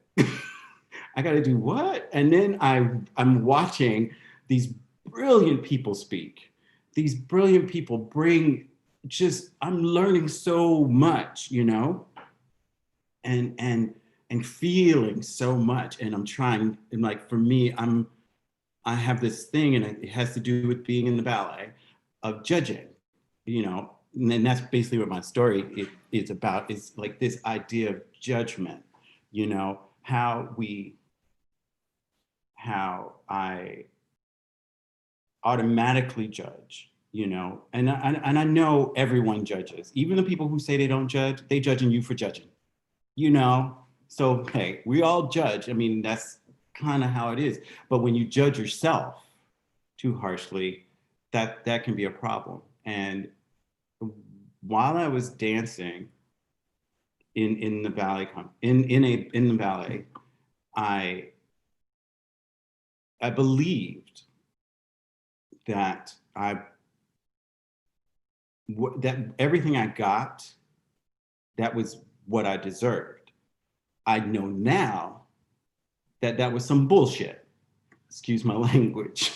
I got to do what? And then I'm watching these brilliant people speak. These brilliant people bring I'm learning so much, and feeling so much. And I'm trying, and like, for me, I have this thing, and it has to do with being in the ballet, of judging, and that's basically what my story is about, is like this idea of judgment, how I automatically judge, and I know everyone judges. Even the people who say they don't judge, they judging you for judging, So, hey, we all judge. I mean, that's kind of how it is. But when you judge yourself too harshly, that can be a problem. And while I was dancing in the ballet, in the ballet, I believed that that everything I got, that was what I deserved. I know now that was some bullshit. Excuse my language.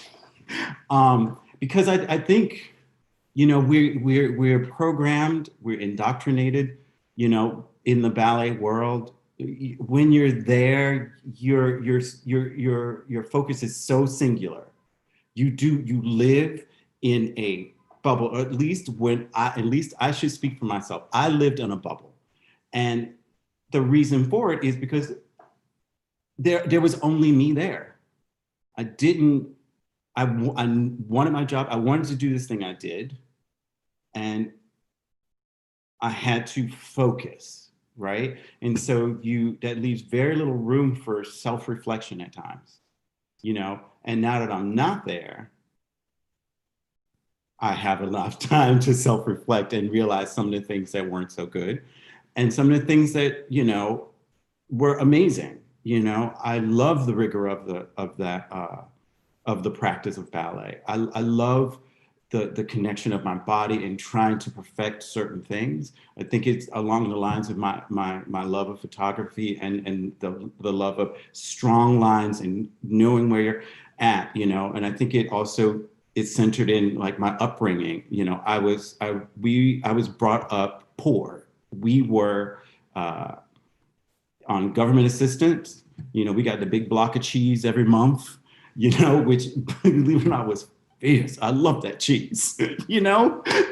Because I think, we're programmed, we're indoctrinated, in the ballet world. When you're there, your focus is so singular. You live in a bubble, or at least I should speak for myself. I lived in a bubble. And the reason for it is because there was only me there. I wanted my job. I wanted to do this thing I did. And I had to focus, right? And so that leaves very little room for self-reflection at times, And now that I'm not there, I have enough time to self-reflect and realize some of the things that weren't so good, and some of the things that, were amazing. I love the rigor of the practice of ballet. I love the connection of my body and trying to perfect certain things. I think it's along the lines of my love of photography and the love of strong lines and knowing where you're at, and I think it also is centered in like my upbringing. I was brought up poor. We were on government assistance. We got the big block of cheese every month, which, believe it or not, was fierce. I love that cheese,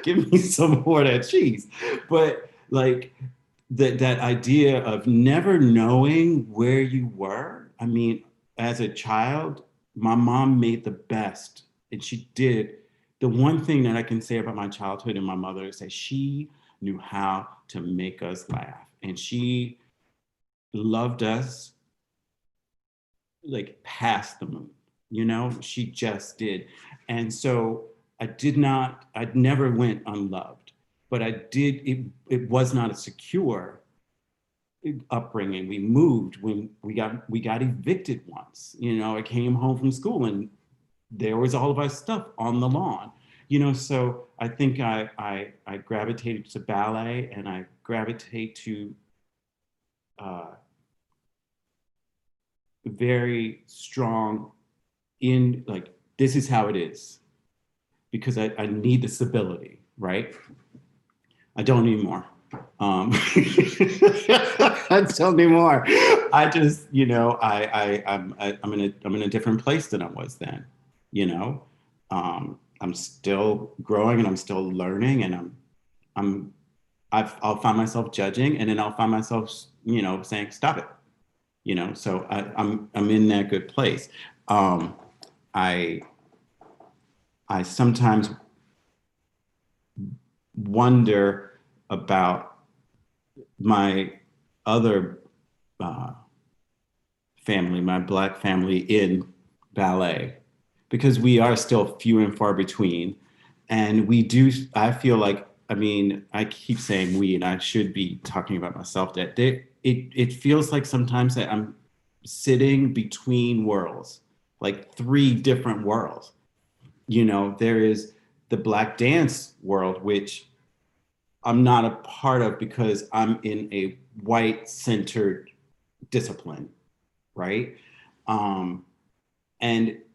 give me some more of that cheese. But like that idea of never knowing where you were. I mean, as a child, my mom made the best, and she did. The one thing that I can say about my childhood and my mother is that she knew how to make us laugh, and she loved us like past the moon. She just did. And so I'd never went unloved, but it was not a secure upbringing. We moved when we got evicted once. I came home from school and there was all of our stuff on the lawn. So I think I gravitated to ballet, and I gravitate to very strong in like, this is how it is, because I need the stability, right? I don't need more. I don't need more. I just, I'm in a different place than I was then. I'm still growing and I'm still learning, and I'll find myself judging, and then I'll find myself, saying, stop it. So I'm in that good place. I sometimes wonder about my other family, my Black family in ballet, because we are still few and far between. And I feel like, I mean, I keep saying we, and I should be talking about myself, that it feels like sometimes that I'm sitting between worlds, like 3 different worlds. You know, there is the Black dance world, which I'm not a part of because I'm in a white centered discipline, right? And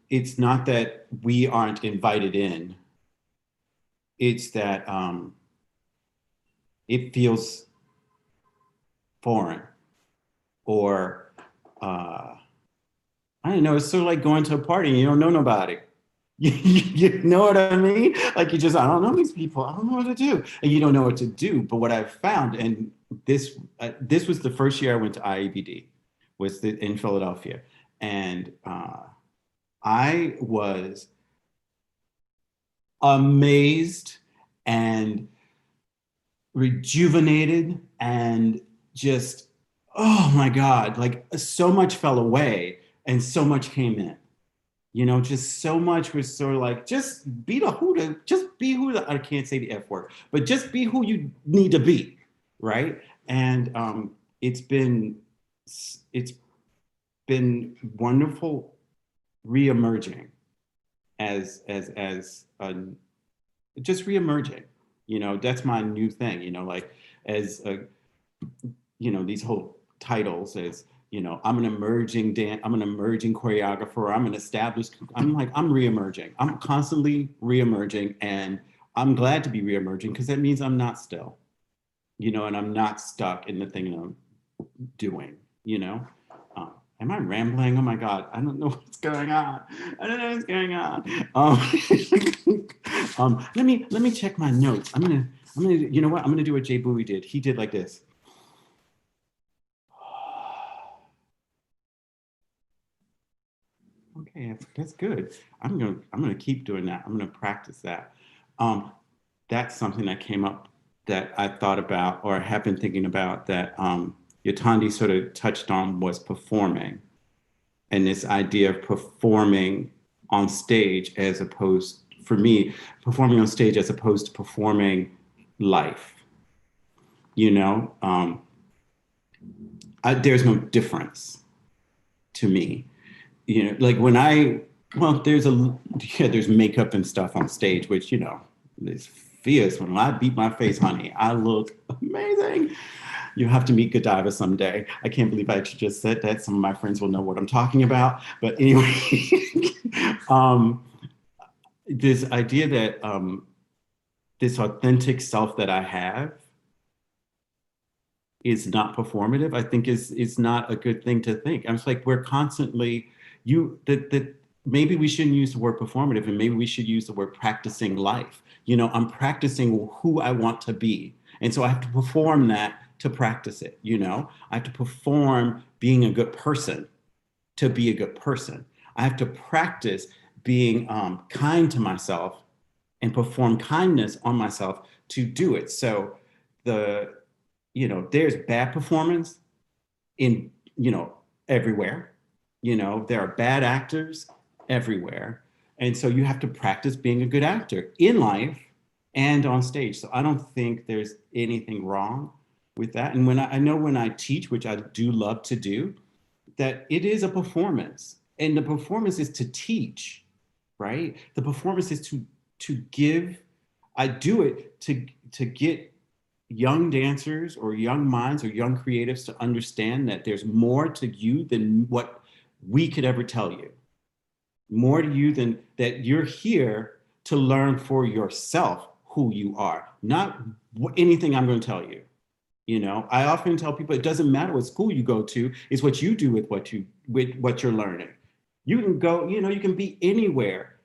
it's not that we aren't invited in, it's that it feels foreign, or I don't know, it's sort of like going to a party and you don't know nobody. You know what I mean? Like I don't know these people. I don't know what to do. And you don't know what to do. But what I've found, and this was the first year I went to IABD, in Philadelphia. And I was amazed and rejuvenated and just, oh my God, like so much fell away and so much came in. You know, just so much was sort of like, just be who I can't say the F word, but just be who you need to be, right? And it's been wonderful reemerging as just reemerging. You know, that's my new thing. You know, like these whole titles as, you know, I'm an emerging choreographer, I'm an established, I'm reemerging. I'm constantly reemerging, and I'm glad to be reemerging because that means I'm not still, you know, and I'm not stuck in the thing I'm doing, you know. Am I rambling? Oh my God, I don't know what's going on. I don't know what's going on. Let me check my notes. I'm gonna, you know what? I'm gonna do what Jay Bowie did. He did like this. Okay, that's good. I'm gonna keep doing that. I'm gonna practice that. That's something that came up that I thought about or have been thinking about that Yatande sort of touched on, was performing, and this idea of performing on stage as opposed, for me, performing on stage as opposed to performing life. You know, there's no difference to me. You know, like when there's makeup and stuff on stage, which, you know, is fierce. When I beat my face, honey, I look amazing. You have to meet Godiva someday. I can't believe I actually just said that. Some of my friends will know what I'm talking about. But anyway, this idea that this authentic self that I have is not performative, I think is not a good thing to think. I'm just like, we're constantly, maybe we shouldn't use the word performative, and maybe we should use the word practicing life. You know, I'm practicing who I want to be. And so I have to perform that to practice it, you know? I have to perform being a good person to be a good person. I have to practice being kind to myself and perform kindness on myself to do it. So there's bad performance in, everywhere. You know, there are bad actors everywhere. And so you have to practice being a good actor in life and on stage. So I don't think there's anything wrong with that. And when I teach, which I do love to do, that it is a performance. And the performance is to teach, right? The performance is to give. I do it to get young dancers or young minds or young creatives to understand that there's more to you than what we could ever tell you. More to you than that. You're here to learn for yourself who you are, not anything I'm going to tell you. You know, I often tell people it doesn't matter what school you go to, it's what you do with what you're learning. You can go, you can be anywhere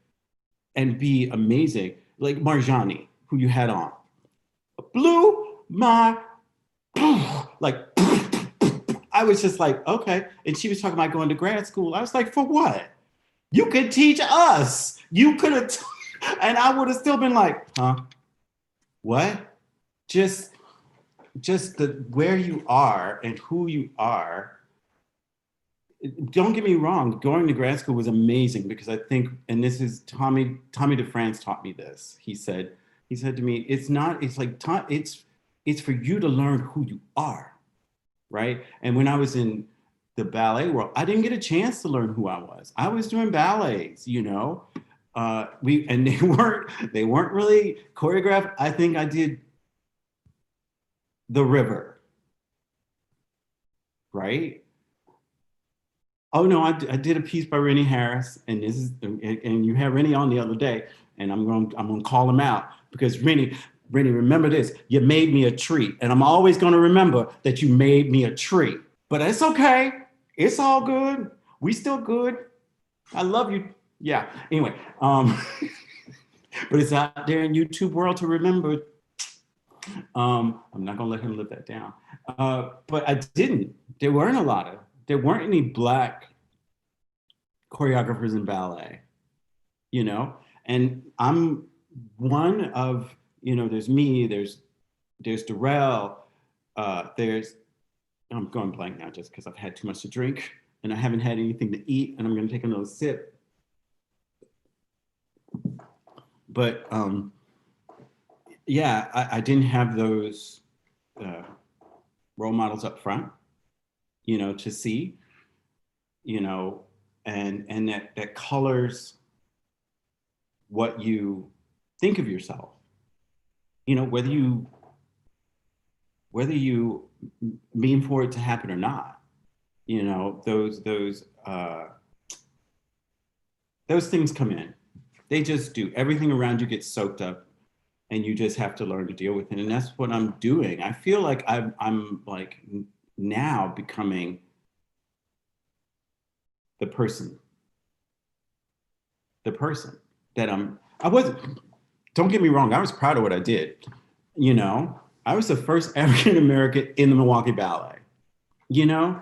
and be amazing. Like Marjani, who you had on, blew my, like, I was just like, okay. And she was talking about going to grad school. I was like, for what? You could teach us. You could have, and I would have still been like, huh? What? Just where you are and who you are don't get me wrong, going to grad school was amazing because I think, and this is Tommy DeFrance taught me this. He said to me, it's for you to learn who you are, right? And when I was in the ballet world, I didn't get a chance to learn who I was. I was doing ballets, you know. And they weren't really choreographed. I think I did The River, right? Oh no, I did a piece by Rennie Harris, and you had Rennie on the other day, and I'm gonna call him out because Rennie, remember this, you made me a tree, and I'm always gonna remember that you made me a tree. But it's okay, it's all good. We still good. I love you. Yeah. Anyway, but it's out there in YouTube world to remember. I'm not gonna let him live that down. But I didn't. There weren't any Black choreographers in ballet, you know? And I'm one of, you know, there's me, there's Darrell, I'm going blank now just because I've had too much to drink and I haven't had anything to eat, and I'm gonna take another sip. But yeah, I didn't have those role models up front, you know, to see, you know, and that colors what you think of yourself, you know, whether you mean for it to happen or not, you know, those things come in. They just do. Everything around you gets soaked up, and you just have to learn to deal with it. And that's what I'm doing. I feel like I'm like now becoming the person that I wasn't, don't get me wrong, I was proud of what I did. You know, I was the first African-American in the Milwaukee Ballet, you know?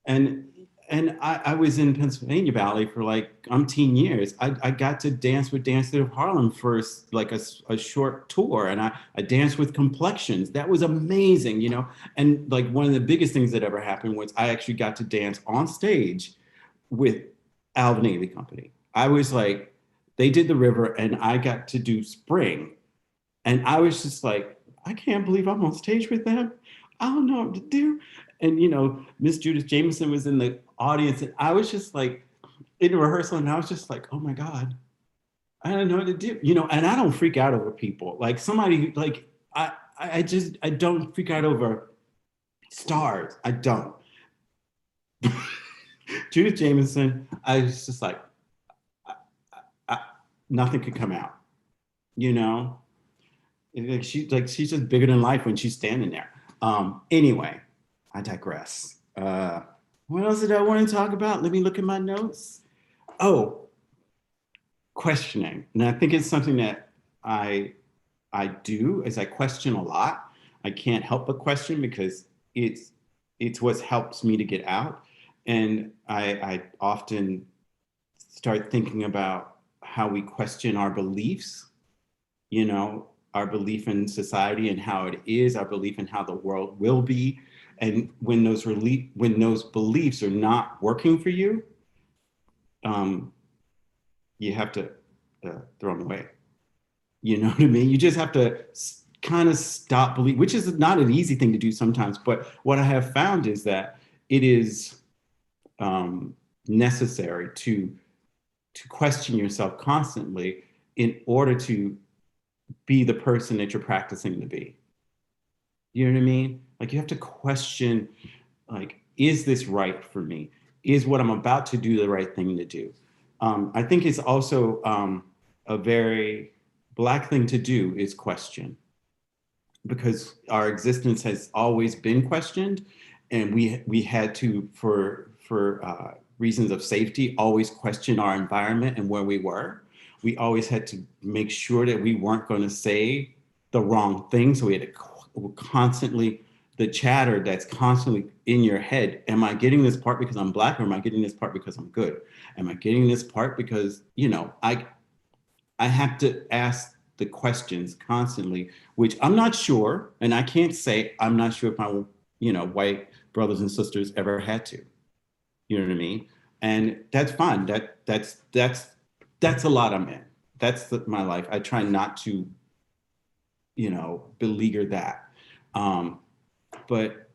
And I was in Pennsylvania Ballet for like umpteen years. I got to dance with Dance Theater of Harlem for like a short tour, and I danced with Complexions. That was amazing, you know? And like one of the biggest things that ever happened was I actually got to dance on stage with Alvin Ailey Company. I was like, they did The River and I got to do Spring. And I was just like, I can't believe I'm on stage with them. I don't know what to do. And, you know, Miss Judith Jameson was in the audience, and I was just like in rehearsal, and I was just like, oh my God, I don't know what to do, you know. And I don't freak out over people. Like somebody, like I don't freak out over stars. I don't. Judith Jameson, I was just like, nothing could come out, you know. Like she's just bigger than life when she's standing there. Anyway, I digress. What else did I want to talk about? Let me look at my notes. Oh, questioning. And I think it's something that I do, is I question a lot. I can't help but question because it's what helps me to get out. And I often start thinking about how we question our beliefs, you know, our belief in society and how it is, our belief in how the world will be. And when those beliefs are not working for you, you have to throw them away. You know what I mean? You just have to kind of stop believing, which is not an easy thing to do sometimes. But what I have found is that it is necessary to question yourself constantly in order to be the person that you're practicing to be. You know what I mean? Like you have to question, like, is this right for me? Is what I'm about to do the right thing to do? I think it's also a very Black thing to do is question, because our existence has always been questioned, and we had to, for reasons of safety, always question our environment and where we were. We always had to make sure that we weren't going to say the wrong thing. So we had to constantly, the chatter that's constantly in your head. Am I getting this part because I'm Black, or am I getting this part because I'm good? Am I getting this part because, you know, I have to ask the questions constantly, which I'm not sure. And I can't say, I'm not sure if my, you know, white brothers and sisters ever had to. You know what I mean? And that's fine. That's a lot I'm in. That's my life. I try not to, beleaguer that. But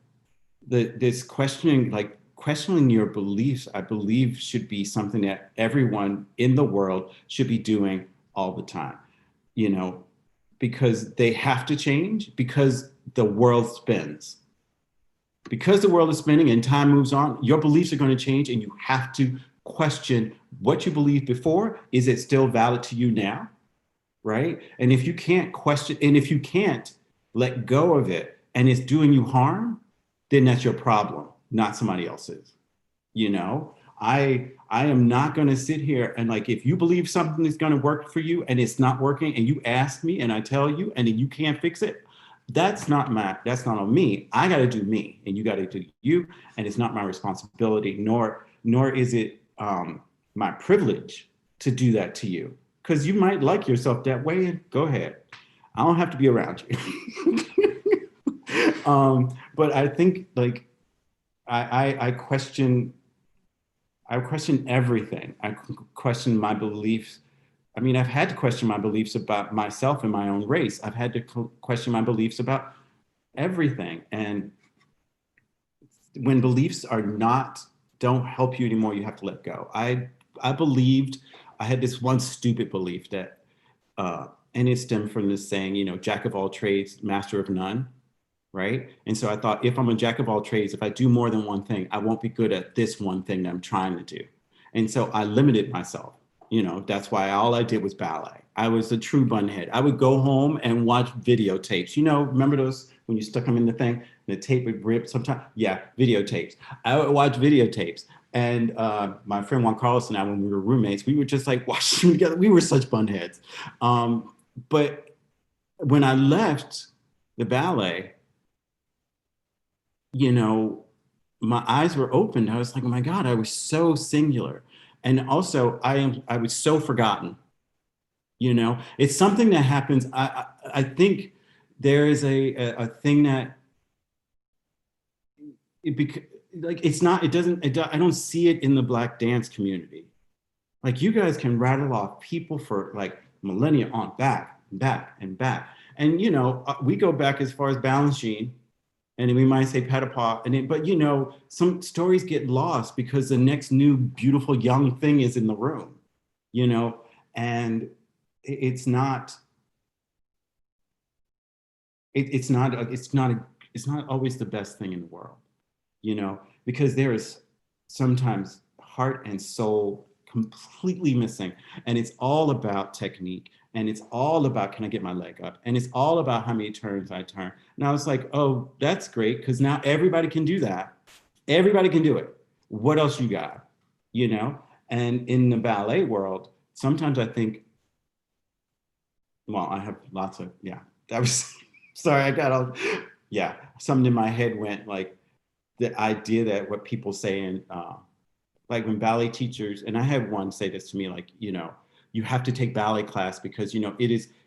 this questioning your beliefs, I believe, should be something that everyone in the world should be doing all the time, because they have to change, because the world spins. Because the world is spinning and time moves on, your beliefs are going to change, and you have to question what you believed before. Is it still valid to you now? Right? And if you can't question, and if you can't let go of it and it's doing you harm, then that's your problem, not somebody else's. I am not going to sit here and if you believe something is going to work for you and it's not working, and you ask me and I tell you and then you can't fix it, that's not on me. I got to do me, and you got to do you, and it's not my responsibility, nor is it my privilege to do that to you, because you might like yourself that way, and go ahead. I don't have to be around you. But I think I question everything. I question my beliefs. I mean, I've had to question my beliefs about myself and my own race. I've had to question my beliefs about everything. And when beliefs don't help you anymore, you have to let go. I had this one stupid belief that, and it stemmed from this saying, jack of all trades, master of none, right? And so I thought, if I'm a jack of all trades, if I do more than one thing, I won't be good at this one thing that I'm trying to do. And so I limited myself. That's why all I did was ballet. I was a true bunhead. I would go home and watch videotapes. Remember those when you stuck them in the thing and the tape would rip sometimes? Yeah, videotapes. I would watch videotapes. And my friend Juan Carlos and I, when we were roommates, we would just watch them together. We were such bunheads. But when I left the ballet, my eyes were opened. I was like, oh my God, I was so singular. And also I was so forgotten. It's something that happens. I think there is a thing that I don't see it in the Black dance community. You guys can rattle off people for millennia on back and back and back. And, we go back as far as Balanchine, and we might say Pettipaw, but some stories get lost because the next new beautiful young thing is in the room, and it's not always the best thing in the world, because there is sometimes heart and soul completely missing, and it's all about technique. And it's all about, can I get my leg up? And it's all about how many turns I turn. And I was like, oh, that's great, because now everybody can do that. Everybody can do it. What else you got? And in the ballet world, sometimes I think, well, I have lots of, that was, sorry, I got all, something in my head went the idea that what people say in, when ballet teachers, and I had one say this to me, you have to take ballet class because,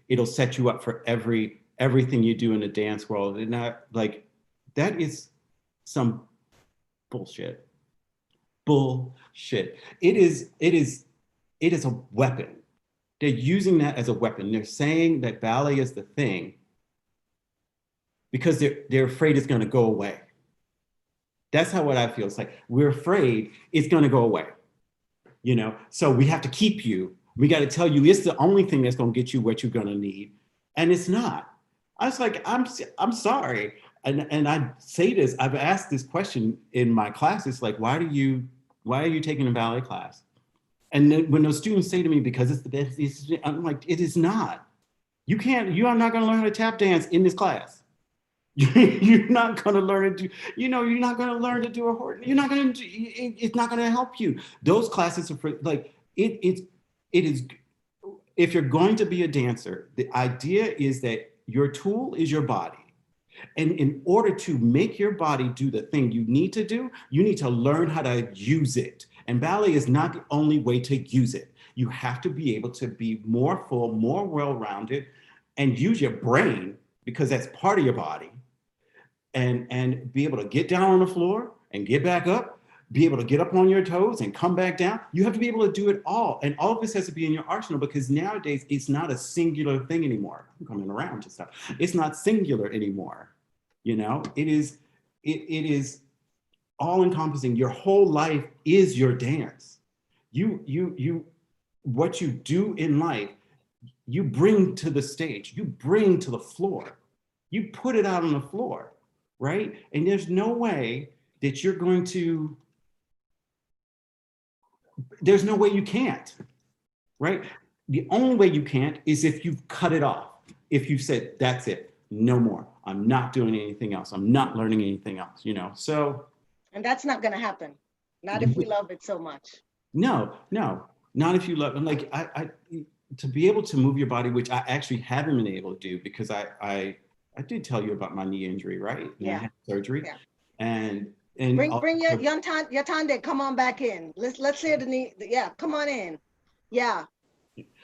it'll set you up for everything you do in the dance world. And that is some bullshit. Bullshit. It is a weapon. They're using that as a weapon. They're saying that ballet is the thing because they're afraid it's going to go away. That's what I feel. It's we're afraid it's going to go away. So we have to keep you. We got to tell you it's the only thing that's going to get you what you're going to need. And it's not. I was like, I'm sorry. And I say this, I've asked this question in my classes, why are you taking a ballet class? And then when those students say to me, because it's the best, I'm like, it is not. You are not going to learn how to tap dance in this class. You're not going to learn to do, you're not going to learn to do a horse. You're not going to, it's not going to help you. Those classes are for it is, if you're going to be a dancer, the idea is that your tool is your body. And in order to make your body do the thing you need to do, you need to learn how to use it. And ballet is not the only way to use it. You have to be able to be more full, more well-rounded, and use your brain, because that's part of your body, and be able to get down on the floor and get back up, be able to get up on your toes and come back down. You have to be able to do it all. And all of this has to be in your arsenal, because nowadays it's not a singular thing anymore. I'm coming around to stuff. It's not singular anymore. You know, it is all encompassing. Your whole life is your dance. What you do in life, you bring to the stage, you bring to the floor, you put it out on the floor, right? And there's no way that you're going to, there's no way you can't, right? The only way you can't is if you've cut it off. If you said, that's it, no more. I'm not doing anything else. I'm not learning anything else, you know, so.
And that's not gonna happen. Not if we love it so much.
No, not if you love, like I to be able to move your body, which I actually haven't been able to do, because I did tell you about my knee injury, right? And I had surgery.
Yeah.
And
bring your Yatande, come on back in. Let's hear the knee. Yeah, come on in. Yeah.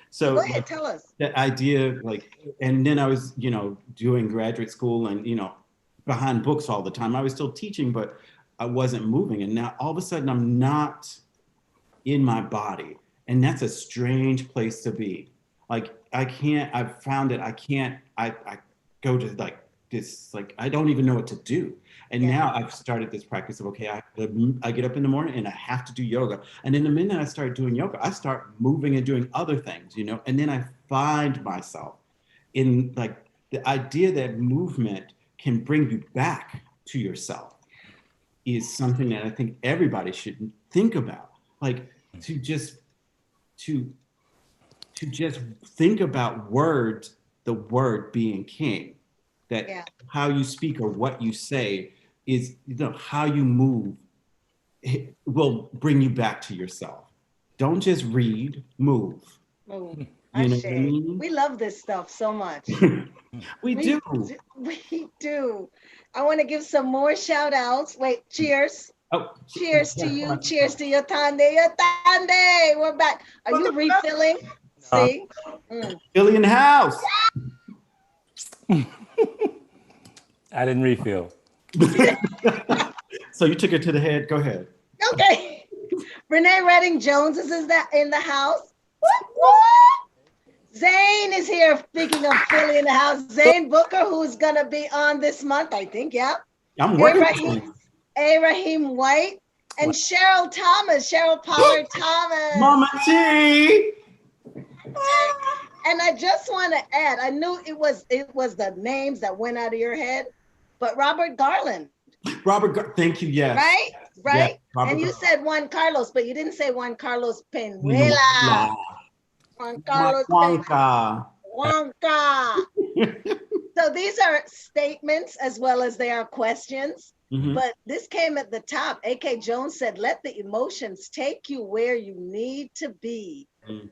So
go ahead, tell us.
That idea, like, and then I was, you know, doing graduate school and, you know, behind books all the time. I was still teaching, but I wasn't moving. And now all of a sudden I'm not in my body. And that's a strange place to be. Like, I've found that I go to like this, like, I don't even know what to do. And now I've started this practice of, okay, I get up in the morning and I have to do yoga. And in the minute I start doing yoga, I start moving and doing other things, you know, and then I find myself in like the idea that movement can bring you back to yourself is something that I think everybody should think about. Like to just think about words, the word being king, that how you speak or what you say is, you know, how you move, it will bring you back to yourself. Don't just read, move.
Move.
You know what I mean?
We love this stuff so much.
We do.
We do. I want to give some more shout outs. Wait, cheers.
Oh,
cheers to you. Cheers to Yatande. Yatande, we're back. Are you refilling? See?
Philly in the house.
I didn't refill.
So you took it to the head. Go ahead.
Okay. Renee Redding Jones is in the house. What? Zane is here. Speaking of Philly in the house, Zane Booker, who's gonna be on this month, I think. Yeah.
I'm working.
Raheem White and Cheryl Thomas. Cheryl Pollard Thomas.
Mama T.
And I just want to add, I knew it was the names that went out of your head, but Robert Garland.
Thank you. Yes.
Right.
Yeah,
and you said Juan Carlos, but you didn't say Juan Carlos Penuela. Juan Carlos
Juanca.
So these are statements as well as they are questions.
Mm-hmm.
But this came at the top. A.K. Jones said, let the emotions take you where you need to be. Mm.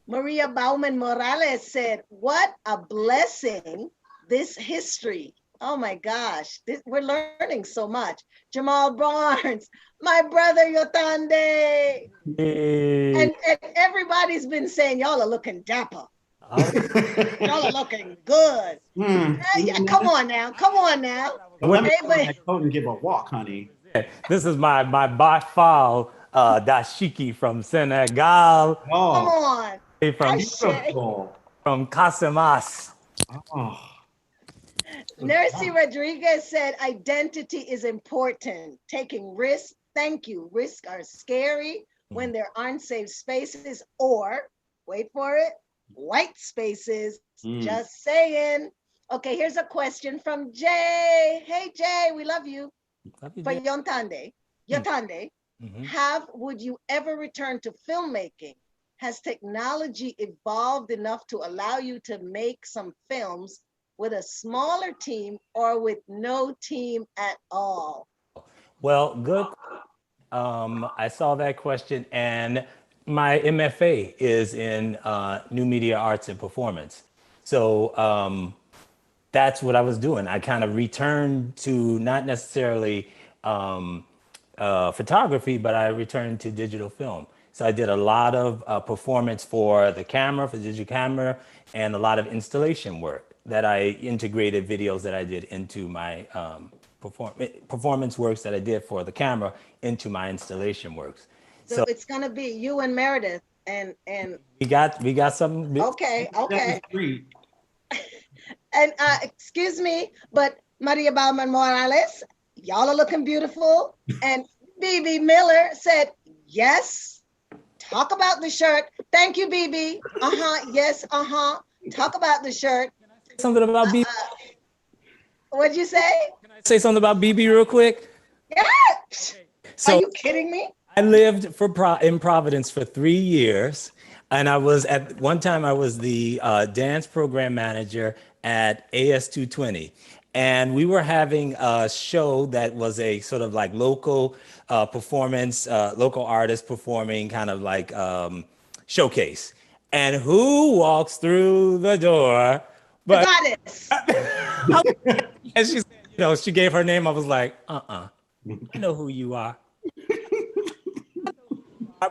Maria Bauman Morales said, what a blessing, this history. Oh my gosh, we're learning so much. Jamal Barnes, my brother Yatande. Hey. And everybody's been saying, y'all are looking dapper. Y'all are looking good. Yeah, come on now.
Women don't give a walk, honey.
This is my Bafal dashiki from Senegal.
Oh. Come on.
From Casamas.
Oh.
Nercy Rodriguez said, identity is important. Taking risks, thank you. Risks are scary when there aren't safe spaces or, wait for it, white spaces. Just saying. Okay, here's a question from Jay. Hey, Jay, we love you. For yonTande. Would you ever return to filmmaking? Has technology evolved enough to allow you to make some films with a smaller team or with no team at all?
Well, good. I saw that question, and my MFA is in New Media Arts and Performance. So that's what I was doing. I kind of returned to not necessarily photography, but I returned to digital film. So I did a lot of performance for the camera, for the digital camera, and a lot of installation work that I integrated videos that I did into my performance works that I did for the camera into my installation works.
So it's gonna be you and Meredith and
we got some.
okay.
That was great.
And excuse me, but Maria Bauman Morales, y'all are looking beautiful. And BB Miller said, yes, talk about the shirt. Thank you, BB. Yes, talk about the shirt.
Something about BB.
What'd you say?
Can I say something about BB real quick?
Yeah.
So,
are you kidding me?
I lived in Providence for 3 years. And I was at one time, I was the dance program manager at AS220. And we were having a show that was a sort of like local performance, local artists performing kind of like showcase. And who walks through the door?
But the goddess.
And she said, she gave her name. I was like, I know who you are.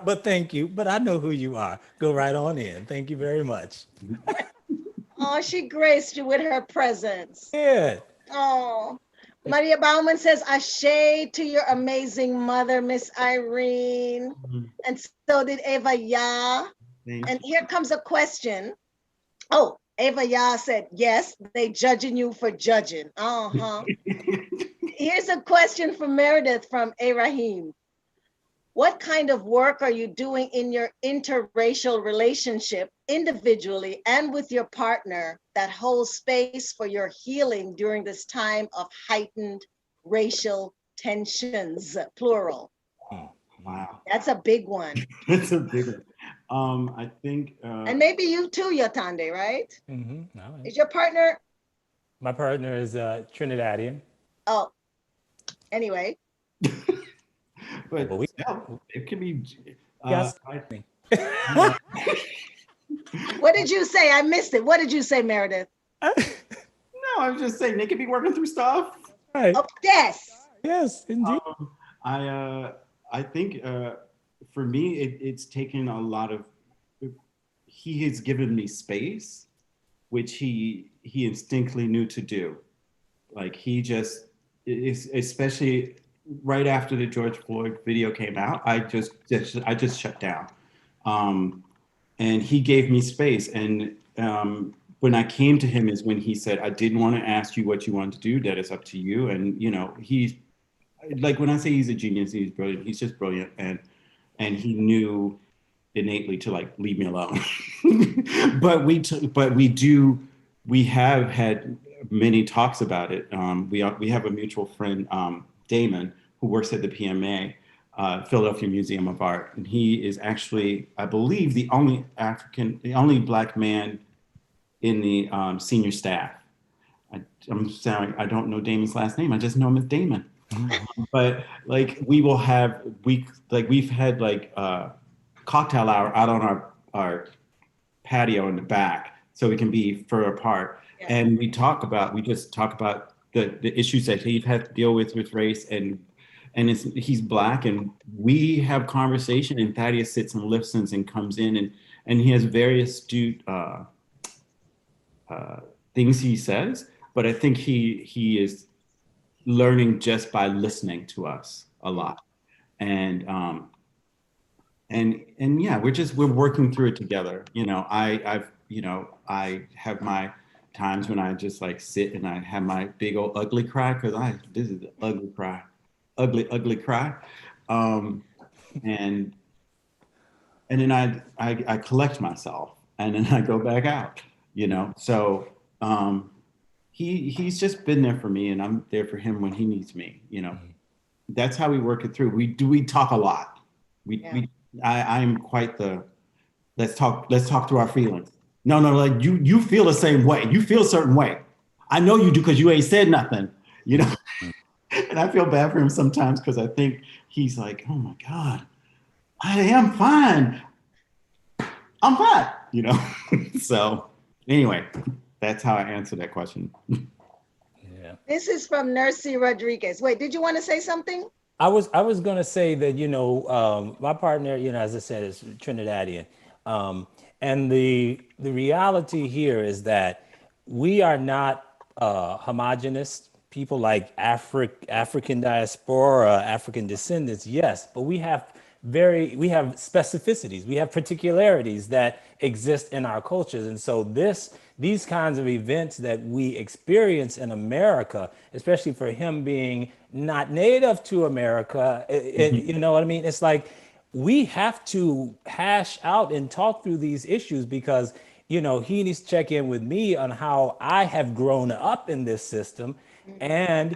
But thank you. But I know who you are. Go right on in. Thank you very much.
Oh, she graced you with her presence.
Yeah.
Oh, Maria Bauman says, ashe to your amazing mother, Miss Irene. And so did Eva Ya. And here comes a question. Oh, Eva Ya said, yes, they judging you for judging. Here's a question from Meredith from A. Rahim. What kind of work are you doing in your interracial relationship individually and with your partner that holds space for your healing during this time of heightened racial tensions, plural?
Wow.
That's a big one.
That's a big one. I think.
And maybe you too, Yatande, right?
Mm-hmm. All right.
Is your partner?
My partner is Trinidadian.
Oh, anyway.
But it can be.
What did you say? I missed it. What did you say, Meredith?
No, I was just saying they could be working through stuff.
Right.
Oh, yes.
Yes, indeed.
I think for me, it's taken a lot of. He has given me space, which he instinctively knew to do. Like he just, especially right after the George Floyd video came out, I just shut down. And he gave me space. And when I came to him is when he said, I didn't want to ask you what you want to do. That is up to you. And, he's like, when I say he's a genius, he's brilliant. He's just brilliant. And he knew innately to like, leave me alone. But we have had many talks about it. We have a mutual friend, Damon, who works at the PMA, Philadelphia Museum of Art. And he is actually, I believe, the only Black man in the senior staff. I'm sorry, I don't know Damon's last name. I just know him as Damon. But like we've had like cocktail hour out on our patio in the back so we can be further apart. Yeah. And we just talk about the issues that he's had to deal with race and he's Black, and we have conversation, and Thaddeus sits and listens and comes in and he has very astute things he says, but I think he is learning just by listening to us a lot. And yeah, we're working through it together. I have my times when I just like sit and I have my big old ugly cry, because this is the ugly cry. Ugly cry. And then I collect myself and then I go back out, So he's just been there for me and I'm there for him when he needs me, That's how we work it through. We talk a lot. I'm quite the let's talk through our feelings. No, like you feel the same way. You feel a certain way. I know you do because you ain't said nothing, And I feel bad for him sometimes because I think he's like, oh my God, I am fine. I'm fine, So anyway, that's how I answer that question.
Yeah.
This is from Nercy Rodriguez. Wait, did you want to say something?
I was going to say that, my partner, as I said, is Trinidadian. And the reality here is that we are not homogenous people like African diaspora, African descendants, yes, but we have specificities, we have particularities that exist in our cultures. And so these kinds of events that we experience in America, especially for him being not native to America, you know what I mean? It's like we have to hash out and talk through these issues because, you know, he needs to check in with me on how I have grown up in this system. And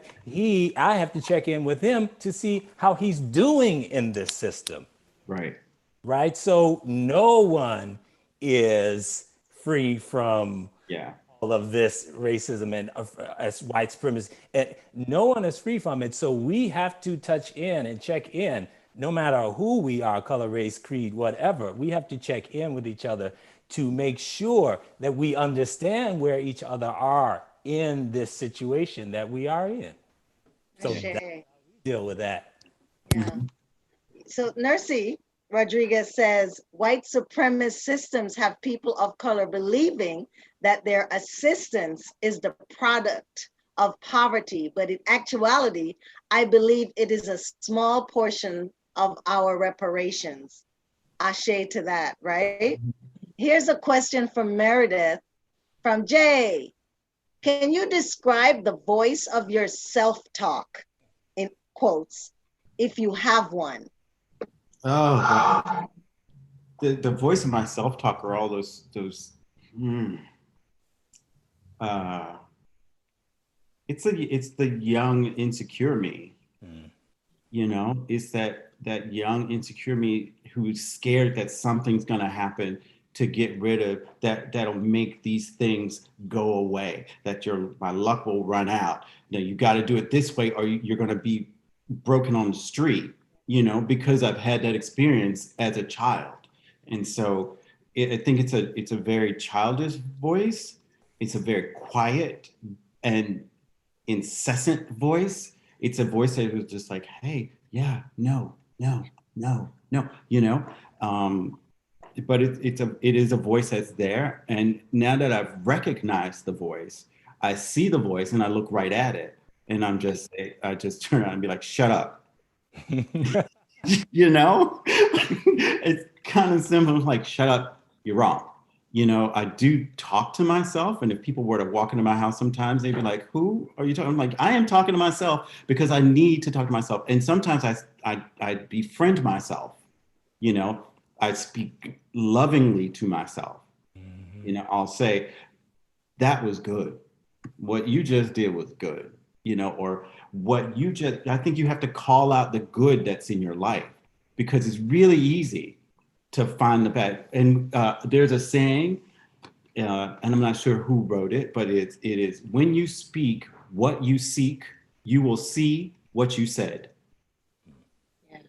I have to check in with him to see how he's doing in this system.
Right.
Right. So no one is free from all of this racism and as white supremacy. And no one is free from it. So we have to touch in and check in, no matter who we are, color, race, creed, whatever. We have to check in with each other to make sure that we understand where each other are in this situation that we are in. So deal with that.
Yeah. So Nursey Rodriguez says, white supremacist systems have people of color believing that their assistance is the product of poverty, but in actuality, I believe it is a small portion of our reparations. Ashe to that, right? Here's a question from Meredith, from Jay. Can you describe the voice of your self-talk, in quotes, if you have one?
Oh, God. The voice of my self-talk are all those it's the young, insecure me. You know, it's that young, insecure me who's scared that something's gonna happen to get rid of that'll make these things go away, that my luck will run out. You know, you got to do it this way or you're going to be broken on the street, you know, because I've had that experience as a child. And so I think it's a very childish voice. It's a very quiet and incessant voice. It's a voice that was just like, hey, yeah, no, you know. But it is a voice that's there. And now that I've recognized the voice, I see the voice and I look right at it. And I just turn around and be like, shut up. You know, it's kind of simple. Like, shut up, you're wrong. You know, I do talk to myself. And if people were to walk into my house sometimes, they'd be like, who are you talking? I'm like, I am talking to myself because I need to talk to myself. And sometimes I befriend myself, you know. I speak lovingly to myself. You know, I'll say, that was good. What you just did was good, you know, or I think you have to call out the good that's in your life because it's really easy to find the bad. And there's a saying, and I'm not sure who wrote it, but it is, when you speak what you seek, you will see what you said. Yeah.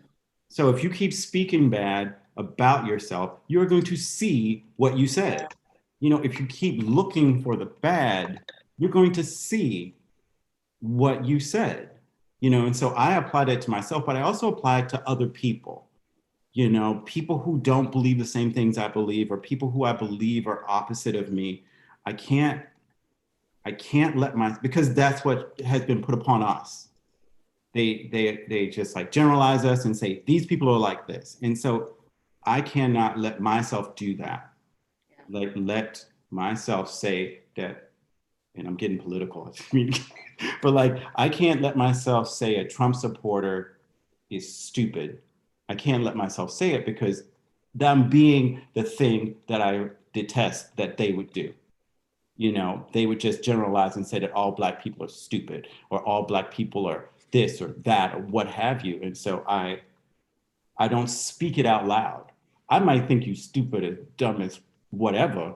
So if you keep speaking bad about yourself, you're going to see what you said. Yeah. You know, if you keep looking for the bad, you're going to see what you said. You know, and so I apply that to myself, but I also apply it to other people. You know, people who don't believe the same things I believe, or people who I believe are opposite of me. I can't let because that's what has been put upon us. They just like generalize us and say, these people are like this. And so I cannot let myself do that. Yeah. Like, let myself say that, and I'm getting political, but like, I can't let myself say a Trump supporter is stupid. I can't let myself say it because I'm being the thing that I detest that they would do. You know, they would just generalize and say that all Black people are stupid, or all Black people are this or that, or what have you. And so I don't speak it out loud. I might think you stupid as dumb as whatever,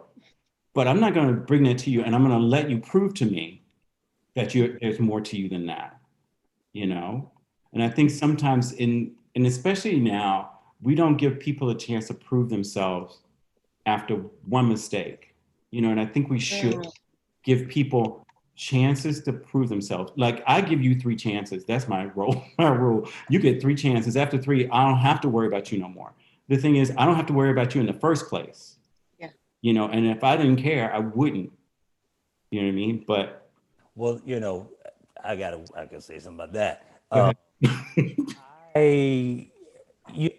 but I'm not going to bring that to you, and I'm going to let you prove to me that there's more to you than that, you know? And I think sometimes and especially now, we don't give people a chance to prove themselves after one mistake, you know? And I think we should give people chances to prove themselves. Like, I give you 3 chances. That's my rule. You get 3 chances. After 3, I don't have to worry about you no more. The thing is, I don't have to worry about you in the first place. Yeah. You know, and if I didn't care, I wouldn't. You know what I mean? But
well, you know, I can say something about that.
Go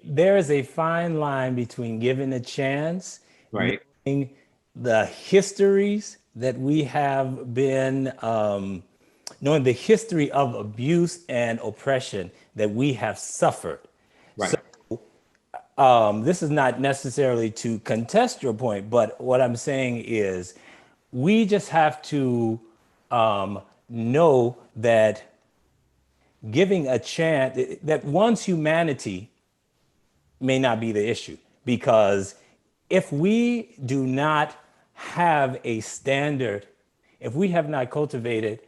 There is a fine line between giving a chance,
Right.
knowing the histories that we have been, knowing the history of abuse and oppression that we have suffered.
Right.
This is not necessarily to contest your point, but what I'm saying is we just have to know that giving a chance, that one's humanity may not be the issue, because if we do not have a standard, if we have not cultivated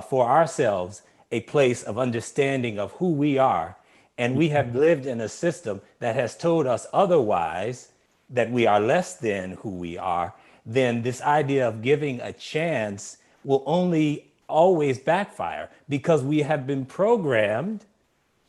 for ourselves a place of understanding of who we are, and we have lived in a system that has told us otherwise, that we are less than who we are, then this idea of giving a chance will only always backfire, because we have been programmed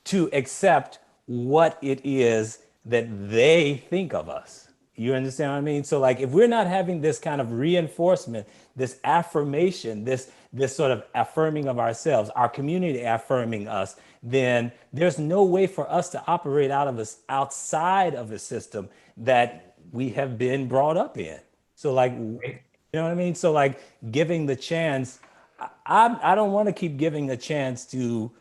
to accept what it is that they think of us. You understand what I mean? So like, if we're not having this kind of reinforcement, this affirmation, this sort of affirming of ourselves, our community affirming us, then there's no way for us to operate outside of a system that we have been brought up in. So like, you know what I mean? So like, giving the chance, I don't want to keep giving a chance to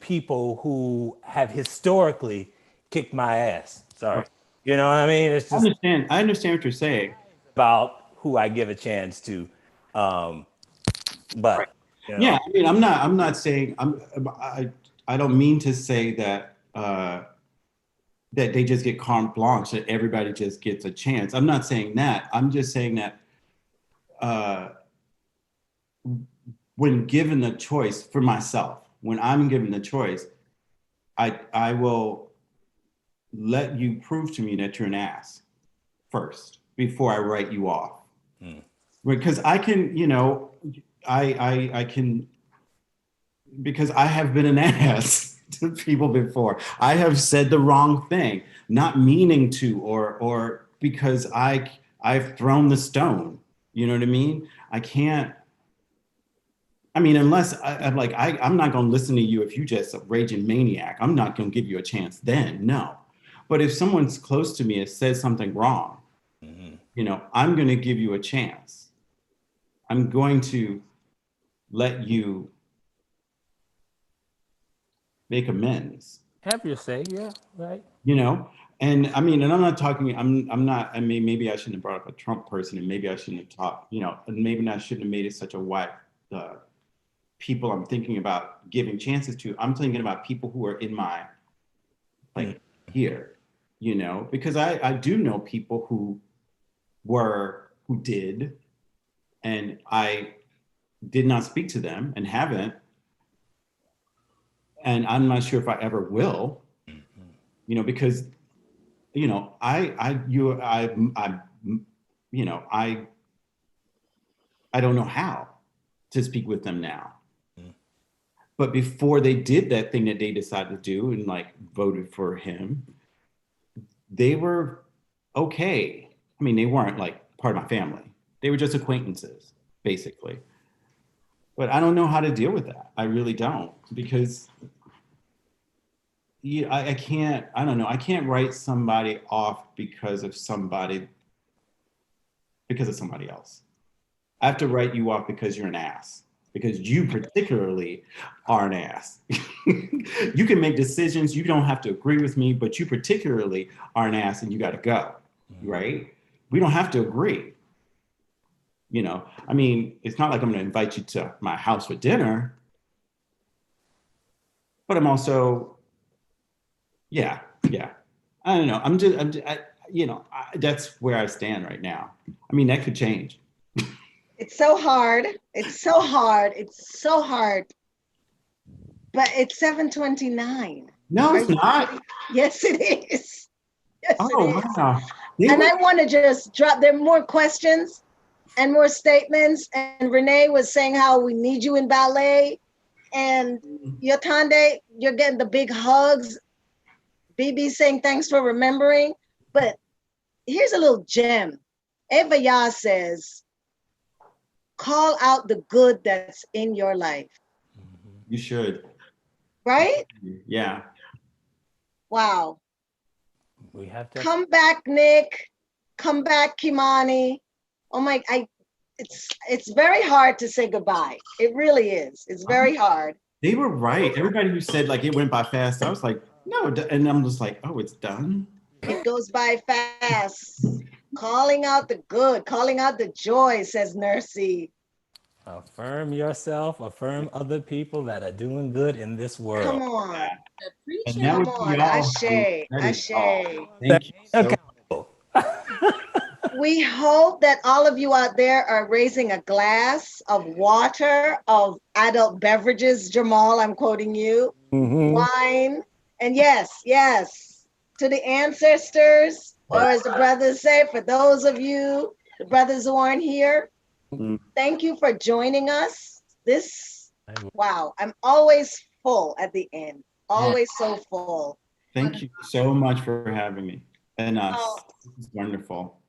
people who have historically kicked my ass. Sorry. You know what I mean? It's just
I understand what you're saying.
about who I give a chance to. But you know.
Yeah, I mean, I'm not saying I don't mean to say that that they just get carte blanche, that everybody just gets a chance. I'm not saying that. I'm just saying that when given the choice for myself, when I'm given the choice, I will let you prove to me that you're an ass first before I write you off. Because I can, you know, I can, because I have been an ass to people before. I have said the wrong thing, not meaning to, or because I've thrown the stone. You know what I mean? I can't. I mean, unless I'm not going to listen to you if you just a raging maniac. I'm not going to give you a chance then. No. But if someone's close to me and says something wrong, you know, I'm going to give you a chance. I'm going to let you make amends.
Have your say, yeah, right.
You know, and I mean, and I'm not talking, I'm not, I mean, maybe I shouldn't have brought up a Trump person, and maybe I shouldn't have talked, you know, and maybe I shouldn't have made it such a wide, people I'm thinking about giving chances to. I'm thinking about people who are in my, like, here, you know, because I do know people who did, and I did not speak to them and haven't, and I'm not sure if I ever will, you know, because, you know, I don't know how to speak with them now. But before they did that thing that they decided to do and like voted for him, they were okay. I mean, they weren't like part of my family. They were just acquaintances, basically. But I don't know how to deal with that. I really don't, because I can't, I don't know. I can't write somebody off because of somebody else. I have to write you off because you're an ass, because you particularly are an ass. You can make decisions. You don't have to agree with me, but you particularly are an ass and you got to go, right? We don't have to agree. You know, I mean, it's not like I'm going to invite you to my house for dinner, but I'm also, yeah. I don't know. That's where I stand right now. I mean, that could change.
It's so hard. It's so hard. It's so hard. But it's 7:29.
No, it's not.
Yes, it is. Yes,
Oh,
it is.
wow.
And I want to just drop, there are more questions and more statements. And Renee was saying how we need you in ballet. And Yatande, you're getting the big hugs. BB saying thanks for remembering. But here's a little gem. Eva Ya says, call out the good that's in your life.
You should.
right?
Yeah.
Wow.
We have to.
Come back, Nick. Come back, Kimani. Oh my, it's very hard to say goodbye. It really is. It's very hard.
They were right. Everybody who said like it went by fast, I was like, no, and I'm just like, oh, it's done.
It goes by fast. Calling out the good, calling out the joy, says Nursey.
Affirm yourself, affirm other people that are doing good in this world.
Come on.
And
Appreciate
that
Come
would be
on.
all.
Ashe.
That is
Ashe.
all. Thank you so much.
Accountable.
We hope that all of you out there are raising a glass of water, of adult beverages. Jamal, I'm quoting you. Wine. And yes, to the ancestors, or as the brothers say, for those of you, the brothers who aren't here, thank you for joining us. Wow, I'm always full at the end. Always so full.
Thank you so much for having me and us.
Oh.
This is wonderful.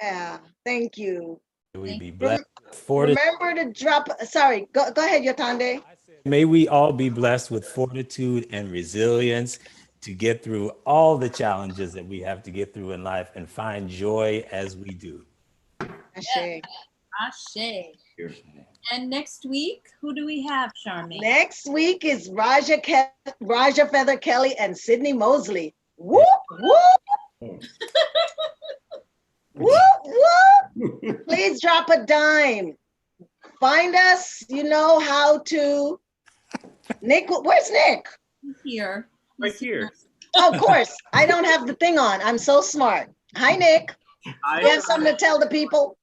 Yeah, thank you.
We be blessed with fortitude.
Remember to drop, sorry, go ahead, Yatande.
May we all be blessed with fortitude and resilience to get through all the challenges that we have to get through in life and find joy as we do.
Ashe.
Ashe. And next week, who do we have, Charmaine?
Next week is Raja Feather Kelly and Sydney Mosley. Whoop, whoop. Whoop, whoop. Please drop a dime. Find us, you know how to. Nick, where's Nick?
He's here.
Right here.
Oh, of course, I don't have the thing on. I'm so smart. Hi, Nick. You have something to tell the people?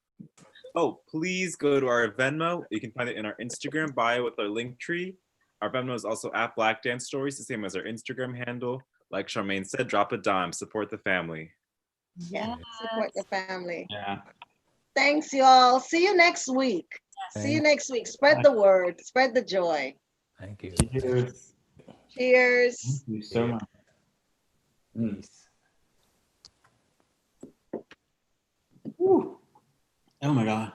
Oh, please go to our Venmo. You can find it in our Instagram bio with our link tree. Our Venmo is also at Black Dance Stories, the same as our Instagram handle. Like Charmaine said, drop a dime, support the family.
Yeah, support the family.
Yeah.
Thanks, y'all. See you next week. See you next week. Spread the word, spread the joy.
Thank you.
Cheers.
Cheers.
Thank you so much.
Peace.
Woo. Oh my God.